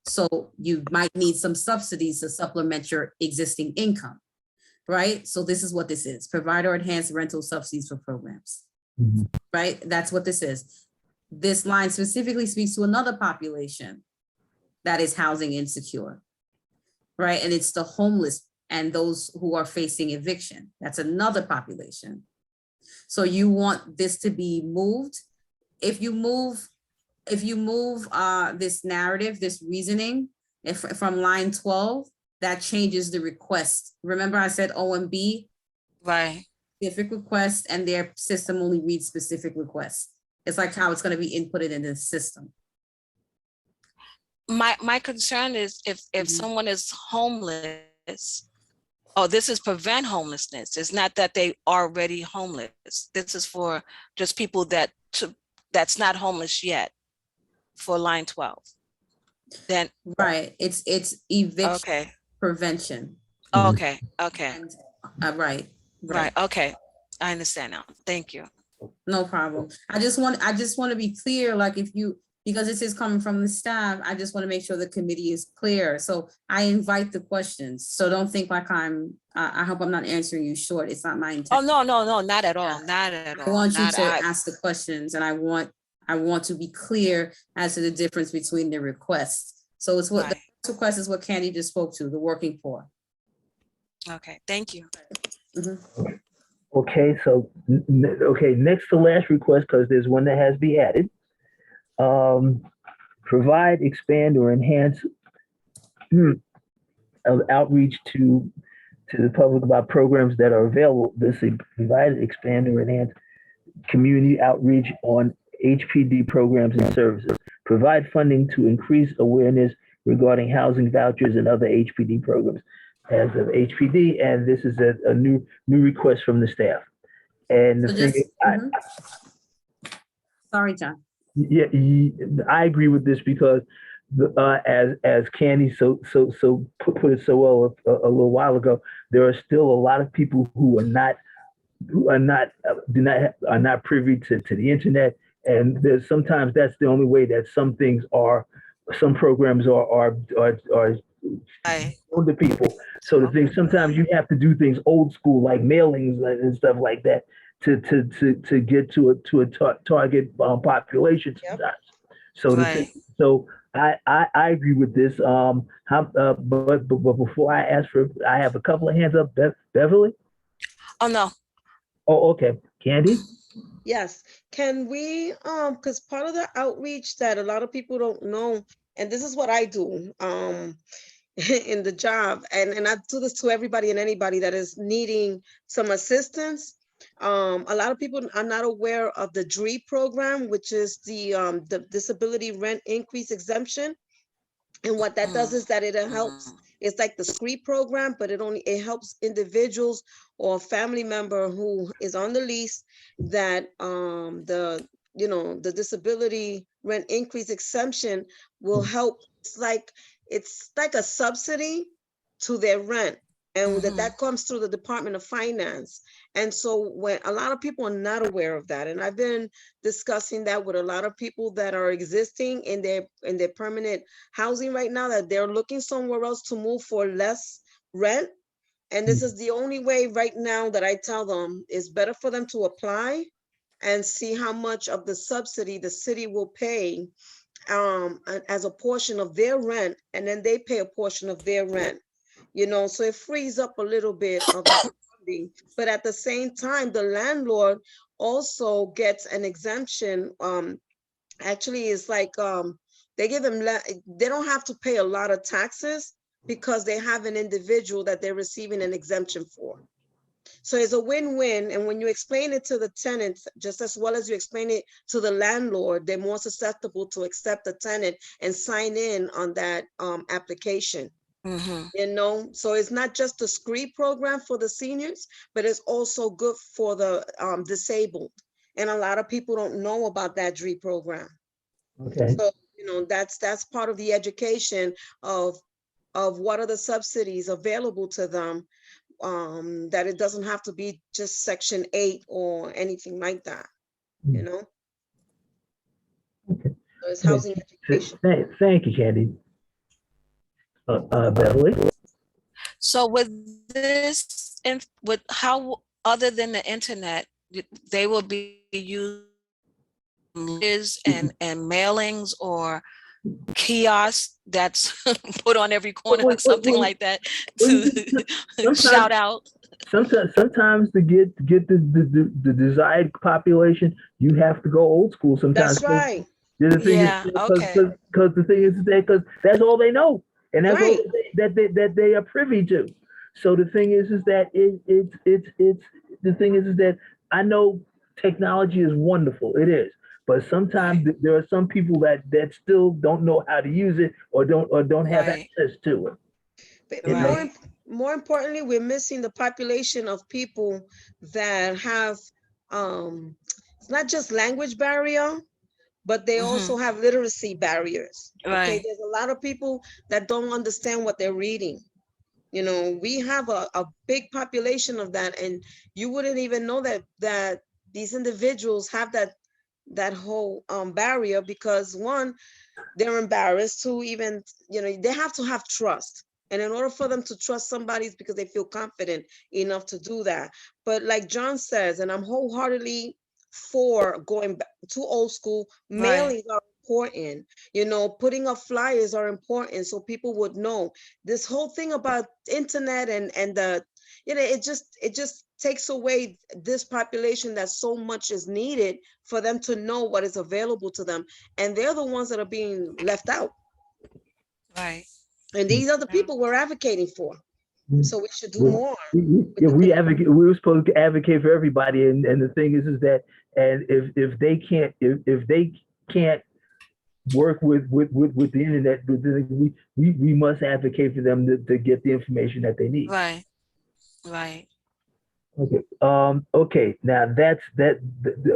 So you might need some subsidies to supplement your existing income, right? So this is what this is: provide or enhance rental subsidies for programs, Mhm. right? That's what this is. This line specifically speaks to another population that is housing insecure, right? And it's the homeless and those who are facing eviction. That's another population. So you want this to be moved. If you move this narrative, this reasoning, from line 12, that changes the request. Remember I said OMB, Right. specific requests, and their system only reads specific requests. It's like how it's going to be inputted in the system. My concern is if Mhm. someone is homeless, oh, this is prevent homelessness. It's not that they already homeless. This is for just people that's not homeless yet, for line 12. Then, Right, it's eviction okay, prevention. okay, okay, And, right. right, okay. I understand now. Thank you. No problem. I just want to be clear, like because this is coming from the staff, I just want to make sure the committee is clear. So I invite the questions. So don't think like I hope I'm not answering you short. It's not my Oh, intent. no, not at all, not at I all. want you Not, to ask the questions, and I want to be clear as to the difference between the requests. So it's what the right. first request is, what Candy just spoke to, the working poor. Okay, thank you. Mhm. Okay, so, next to last request, because there's one that has to be added. Provide, expand, or enhance of outreach to the public about programs that are available. This is provide, expand, or enhance community outreach on HPD programs and services. Provide funding to increase awareness regarding housing vouchers and other HPD programs as of HPD. And this is a new request from the staff. And the So thing just, is, sorry, John. yeah, I agree with this because as Candy put it so well a little while ago, there are still a lot of people who are not privy to the internet, and there's sometimes that's the only way that some programs are Right. known to people. So the thing, sometimes you have to do things old school, like mailings and stuff like that, to get to a target population Yep. sometimes. So the thing, Right. so I agree with this. But before I ask I have a couple of hands up. Beverly. Oh, no. Oh, okay. Candy. Yes, can we, because part of the outreach that a lot of people don't know, and this is what I do, in the job, and I do this to everybody and anybody that is needing some assistance. A lot of people are not aware of the DRE program, which is the disability rent increase exemption. And what that does is that it helps, it's like the SCREEP program, but it helps individuals or family member who is on the lease that the disability rent increase exemption will help. It's like a subsidy to their rent. And that comes through the Department of Finance. And so when a lot of people are not aware of that, and I've been discussing that with a lot of people that are existing in their permanent housing right now, that they're looking somewhere else to move for less rent. And this is the only way right now that I tell them is better for them to apply and see how much of the subsidy the city will pay as a portion of their rent, and then they pay a portion of their rent. So it frees up a little bit of that funding. But at the same time, the landlord also gets an exemption. Actually, it's like they give them, they don't have to pay a lot of taxes because they have an individual that they're receiving an exemption for. So it's a win-win. And when you explain it to the tenants, just as well as you explain it to the landlord, they're more susceptible to accept the tenant and sign in on that application. Mhm. You know, so it's not just a SCREE program for the seniors, but it's also good for the disabled. And a lot of people don't know about that DREE program. Okay. So, you know, that's part of the education of what are the subsidies available to them, that it doesn't have to be just Section 8 or anything like that, you know? Okay. So it's housing education. Thank you, Candy. Beverly? So with this, with how, other than the internet, they will be used and mailings or kiosks that's put on every corner, Wait, something wait. like that, Well, to shout out. Sometimes to get the desired population, you have to go old school sometimes. That's right. The thing Yeah, is, okay. because the thing is that because that's all they know, and that's Right. all that they are privy to. So the thing is that the thing is that I know technology is wonderful, it is, but sometimes there are some people that still don't know how to use it or don't have Right. access to it. But You know? Right. more importantly, we're missing the population of people that have, it's not just language barrier, but they also have literacy barriers. Okay, Right. there's a lot of people that don't understand what they're reading. You know, we have a big population of that, and you wouldn't even know that these individuals have that whole barrier because one, they're embarrassed to even, you know, they have to have trust. And in order for them to trust somebody, it's because they feel confident enough to do that. But like John says, and I'm wholeheartedly for going back to old school, Right. mailings are important. You know, putting up flyers are important so people would know. This whole thing about internet and the, you know, it just takes away this population that so much is needed for them to know what is available to them. And they're the ones that are being left out. Right. And these are the people we're advocating for. So we should do more. Yeah, we were supposed to advocate for everybody, and the thing is that, and if they can't work with the internet, we must advocate for them to get the information that they need. Right. Right. Okay. Okay. Now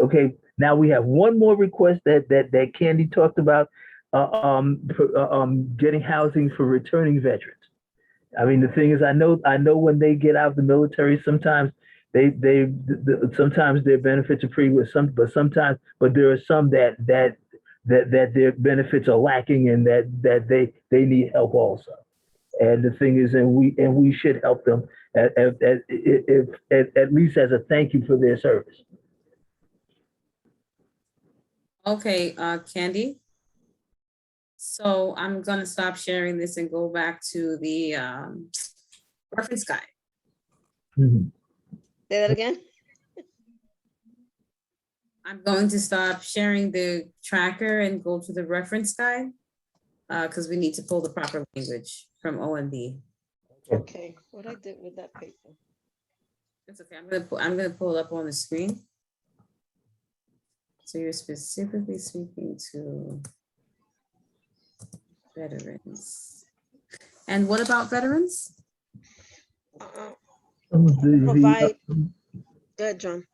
okay. Now we have one more request that Candy talked about. Getting housing for returning veterans. I mean, the thing is, I know when they get out of the military, sometimes sometimes their benefits are pretty good. But there are some that their benefits are lacking and that they need help also. And the thing is, and we should help them at least as a thank you for their service. Okay, Candy. So I'm gonna stop sharing this and go back to the reference guide. Mhm. Say that again. I'm going to stop sharing the tracker and go to the reference guide because we need to pull the proper language from OMB. Okay, what I did with that paper. It's okay. I'm gonna pull it up on the screen. So you're specifically speaking to veterans. And what about veterans? Provide. Go ahead, John.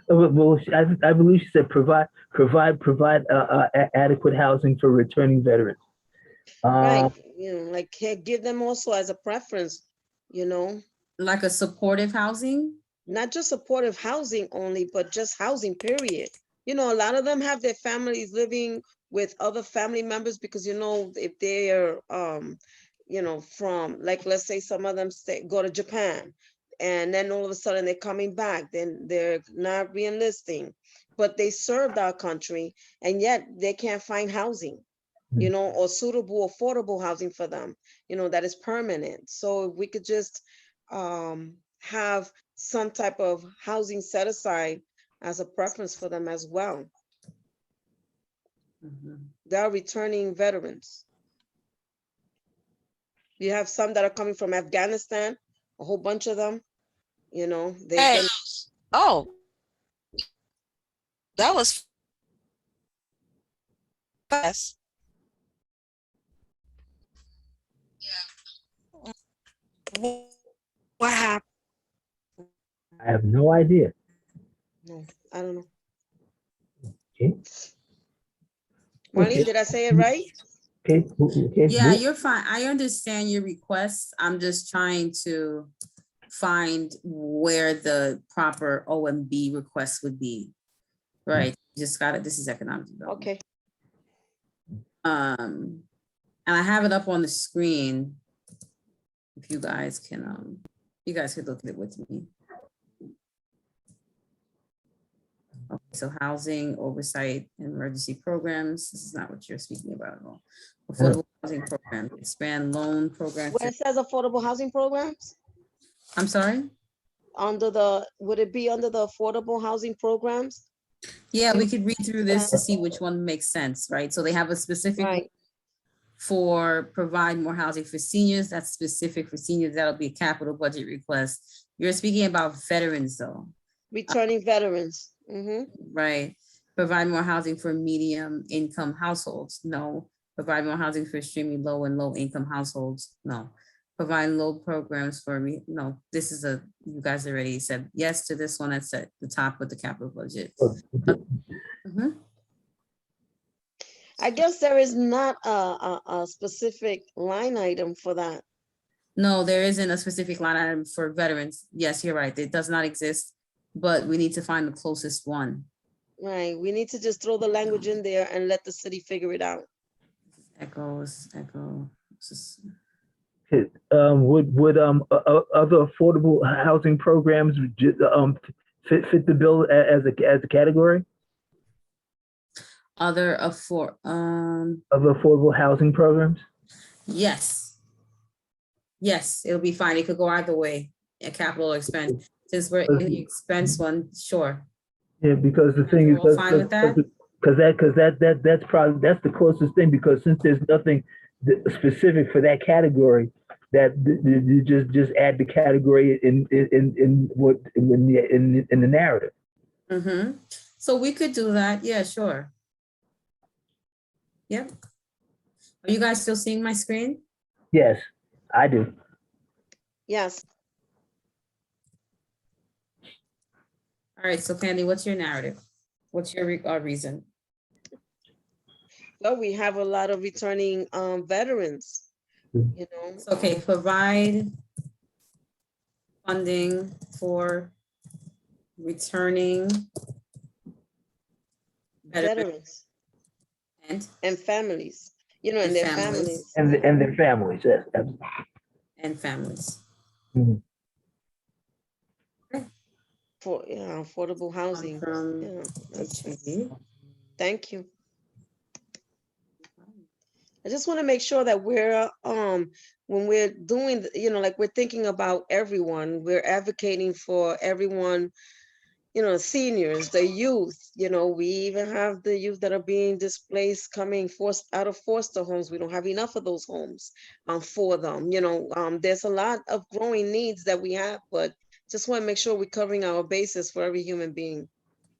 Well, I believe she said provide adequate housing for returning veterans. Right, you know, like give them also as a preference, you know. Like a supportive housing? Not just supportive housing only, but just housing, period. You know, a lot of them have their families living with other family members because, you know, if they're, you know, from, like, let's say some of them go to Japan and then all of a sudden they're coming back, then they're not re-enlisting, but they served our country and yet they can't find housing, you know, or suitable, affordable housing for them, you know, that is permanent. So if we could just have some type of housing set aside as a preference for them as well. Mhm. They are returning veterans. You have some that are coming from Afghanistan, a whole bunch of them, you know, they've Hey, been, oh, that was fast. What happened? I have no idea. no, I don't know. Okay. Marlene, did I say it right? Okay. Okay. Yeah, you're fine. I understand your request. I'm just trying to find where the proper OMB request would be. Right, just got it. This is economic development. Okay, And I have it up on the screen. If you guys can, you guys could look at it with me. Okay, so housing oversight and emergency programs. This is not what you're speaking about at all. Affordable housing program, expand loan program. where it says affordable housing programs, I'm sorry? under the, would it be under the affordable housing programs? Yeah, we could read through this to see which one makes sense, right? So they have a specific Right, for provide more housing for seniors. That's specific for seniors. That'll be a capital budget request. You're speaking about veterans though, returning veterans. right? Provide more housing for medium income households. No. Provide more housing for extremely low and low income households. No. Provide low programs for me. No, this is you guys already said yes to this one. That's at the top of the capital budget. Mhm. I guess there is not a specific line item for that. No, there isn't a specific line item for veterans. Yes, you're right. It does not exist, but we need to find the closest one. Right, we need to just throw the language in there and let the city figure it out. Echo. Would other affordable housing programs fit the bill as a category Other of affordable housing programs? yes. Yes, it'll be fine. It could go either way, a capital or expense. Since we're in the expense one, sure. Yeah, because the thing You're is, all fine with that? that's the closest thing, because since there's nothing specific for that category, that you just add the category in the narrative. Mm-hmm. So we could do that. Yeah, sure. Yep. Are you guys still seeing my screen? Yes, I do. Yes, All right, so Candy, what's your narrative? What's your reason? well, we have a lot of returning veterans, you know. It's okay, provide funding for returning veterans Veterans and and families, you know, and And their families. families. And their families, yes. families. Mhm. For, yeah, affordable housing. From Yeah, that's- HPD. thank you. I just want to make sure that we're, when we're doing, you know, like we're thinking about everyone, we're advocating for everyone, you know, seniors, the youth, you know, we even have the youth that are being displaced, coming forced out of foster homes. We don't have enough of those homes for them, you know, there's a lot of growing needs that we have, but just want to make sure we're covering our bases for every human being.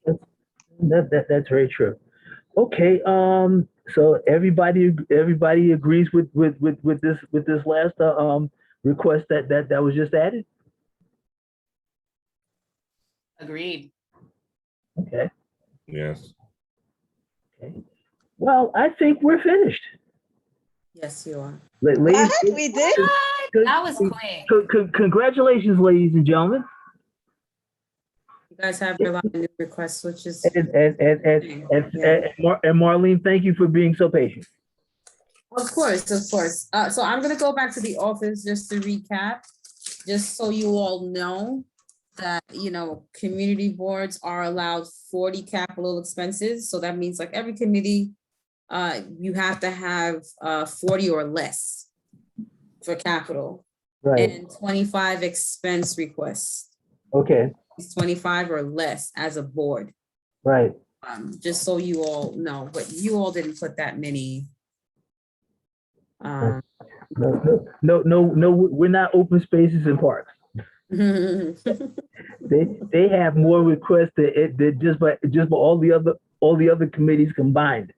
That's very true. Okay, so everybody agrees with this last request that was just added. Agreed. Okay. Yes. Okay. Well, I think we're finished. Yes, you are. Ladies, What? We did? That was quick. Congratulations, ladies and gentlemen. You guys have a lot of new requests, which is And Marlene, thank you for being so patient. of course, of course. So I'm gonna go back to the office just to recap, just so you all know that, you know, community boards are allowed 40 capital expenses. So that means like every committee, you have to have 40 or less for capital Right. and 25 expense requests. Okay. It's 25 or less as a board. Right. Just so you all know, but you all didn't put that many. No, no, we're not open spaces and parks. They have more requests than just by all the other committees combined.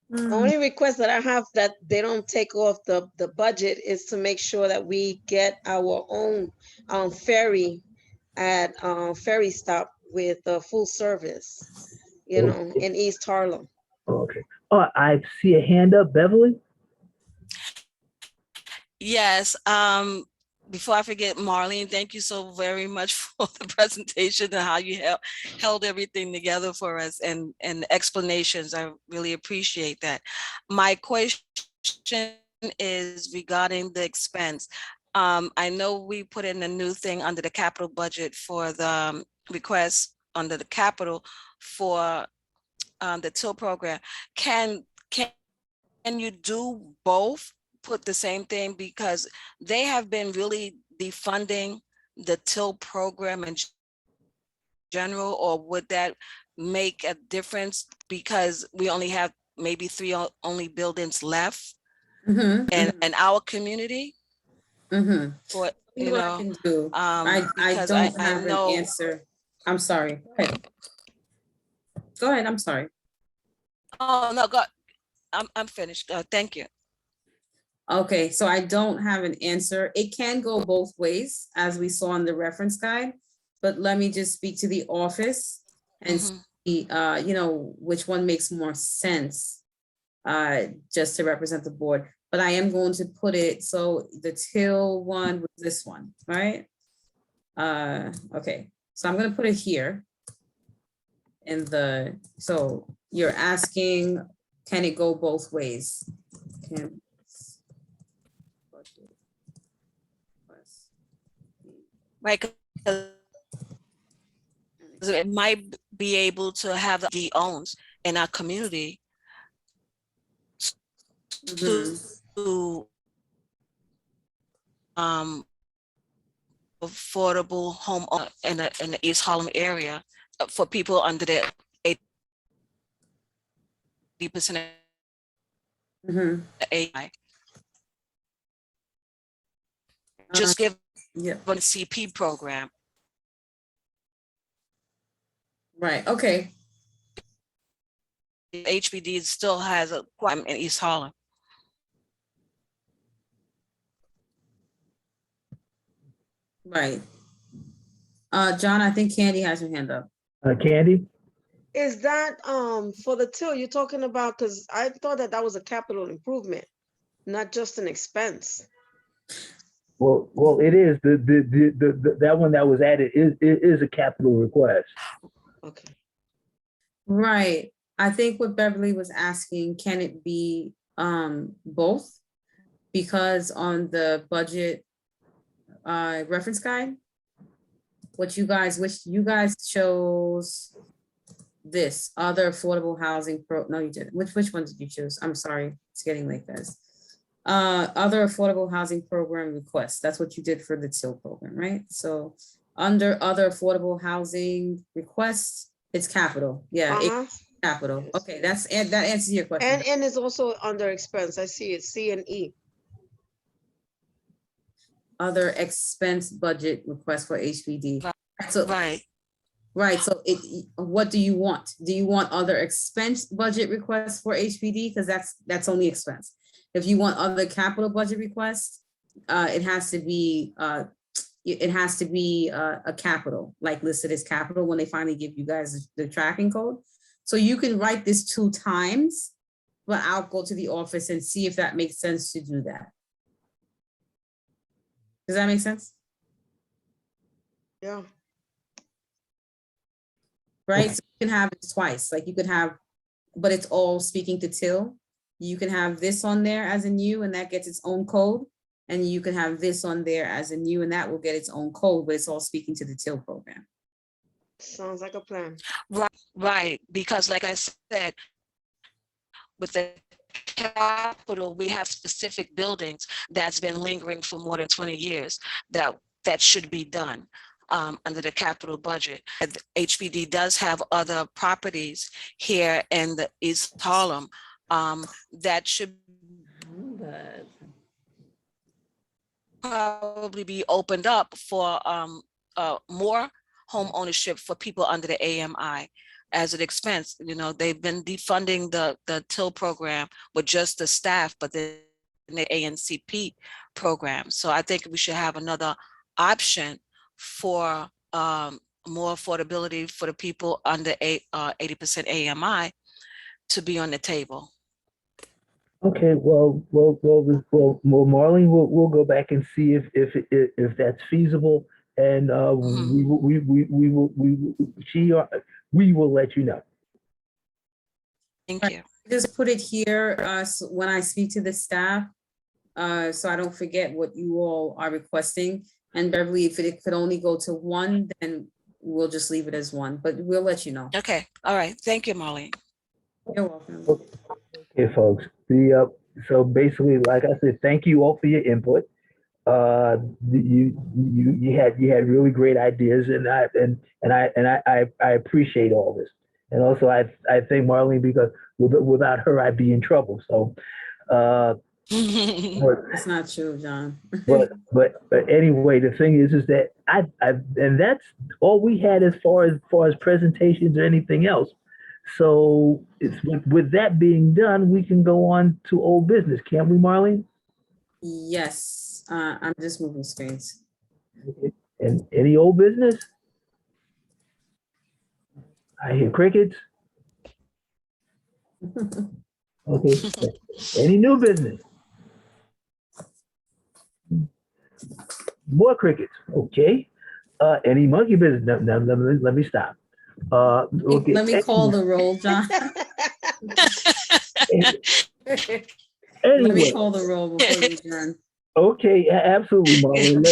The only request that I have that they don't take off the budget is to make sure that we get our own ferry at ferry stop with full service, you know, in East Harlem. Okay. Oh, I see a hand up, Beverly. Yes, before I forget, Marlene, thank you so very much for the presentation and how you held everything together for us and the explanations. I really appreciate that. My question is regarding the expense. I know we put in a new thing under the capital budget for the request under the capital for the TIL program. Can you do both? Put the same thing, because they have been really defunding the TIL program in general, or would that make a difference because we only have maybe 3 only buildings left in our community? For, you What I know, can do. I because don't I have an know. answer. I'm sorry. Go ahead. I'm sorry. Oh, no, I'm finished. Thank you. Okay, so I don't have an answer. It can go both ways, as we saw in the reference guide, but let me just speak to the office and see, you know, which one makes more sense, just to represent the board. But I am going to put it, so the TIL one was this one, right? Okay, so I'm gonna put it here. So you're asking, can it go both ways? Right, because it might be able to have the owns in our community to affordable home in the East Harlem area for people under the 80% AI. Just give one CP program. Right, okay. HPD still has a requirement in East Harlem. Right. John, I think Candy has her hand up. Candy? Is that for the TIL you're talking about? Because I thought that was a capital improvement, not just an expense. Well, it is that one that was added is a capital request. Okay. Right. I think what Beverly was asking, can it be both? Because on the budget reference guide, which you guys chose this other affordable housing no, you didn't. Which one did you choose? I'm sorry, it's getting late, guys. Other affordable housing program requests. That's what you did for the TIL program, right? So under other affordable housing requests, it's capital. Yeah, it's capital. Okay, that answers your question. And it's also under expense. I see it, C and E. Other expense budget request for HPD. So right. So what do you want? Do you want other expense budget requests for HPD? Because that's only expense. If you want other capital budget requests, it has to be a capital, like listed as capital when they finally give you guys the tracking code. So you can write this 2 times, but I'll go to the office and see if that makes sense to do that. Does that make sense? Yeah. Right, so you can have it twice, like you could have, but it's all speaking to TIL. You can have this on there as a new, and that gets its own code. And you can have this on there as a new, and that will get its own code, but it's all speaking to the TIL program. Sounds like a plan. Right, because like I said, with the capital, we have specific buildings that's been lingering for more than 20 years that that should be done under the capital budget. And the HPD does have other properties here in the East Harlem that should probably be opened up for more home ownership for people under the AMI as an expense. You know, they've been defunding the TIL program with just the staff, but then the ANCP program. So I think we should have another option for more affordability for the people under 80% AMI to be on the table. Okay, well, Marlene, we'll go back and see if that's feasible, and we will let you know. Thank you. Just put it here so when I speak to the staff, so I don't forget what you all are requesting. And Beverly, if it could only go to one, then we'll just leave it as one, but we'll let you know. Okay, all right. Thank you, Marlene. You're welcome. Okay, folks. So basically, like I said, thank you all for your input. You had really great ideas, and I appreciate all this. And also, I thank Marlene, because without her, I'd be in trouble. So, That's not true, John. but anyway, the thing is that and that's all we had as far as presentations or anything else. So it's with that being done, we can go on to old business, can't we, Marlene? Yes, I'm just moving screens. Okay. And any old business? I hear crickets. Okay. Any new business? More crickets. Okay. Any monkey business? No, let me stop. Okay. Let me call the roll, John. Let me Anyway, call the roll before we adjourn. okay, absolutely, Marlene.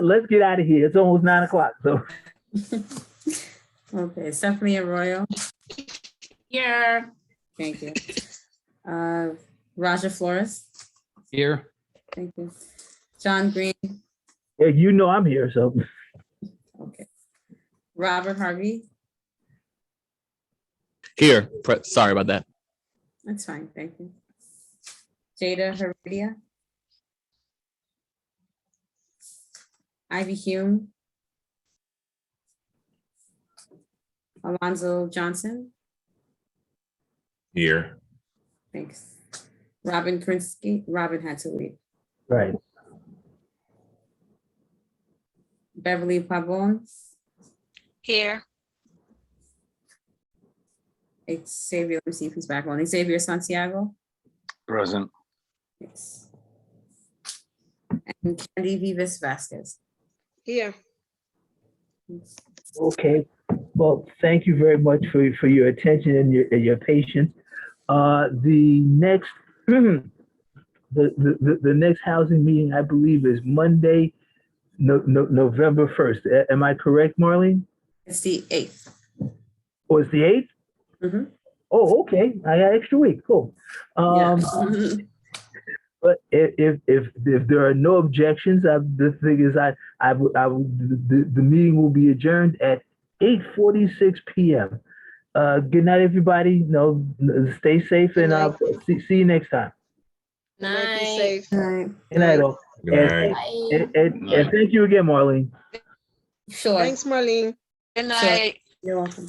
Let's get out of here. It's almost 9 o'clock. So Okay, Stephanie Arroyo, Here. thank you. Roger Flores, Here. thank you. John Green, yeah, you know I'm here. So okay. Robert Harvey, Here, sorry about that. that's fine, thank you. Jada Heredia. Ivy Hume. Alonzo Johnson, Here. thanks. Robin Krinsky, Robin had to leave. right. Beverly Pavon, Here. Xavier, let me see if he's back on. Xavier Santiago. Present. Thanks. And Candy Vivas Vasquez. Here. Okay. Well, thank you very much for your attention and your patience. The next the next housing meeting, I believe, is Monday, November 1st. Am I correct, Marlene? It's the 8th. Or it's the 8th? Mm-hmm. Oh, okay. I got extra week. Cool. But if there are no objections, the thing is, the meeting will be adjourned at 8:46 p.m. Good night, everybody. Stay safe, and I'll see you next time. Might be safe. Good night, all. Good night. And thank you again, Marlene. Sure. Thanks, Marlene. Good night. You're welcome.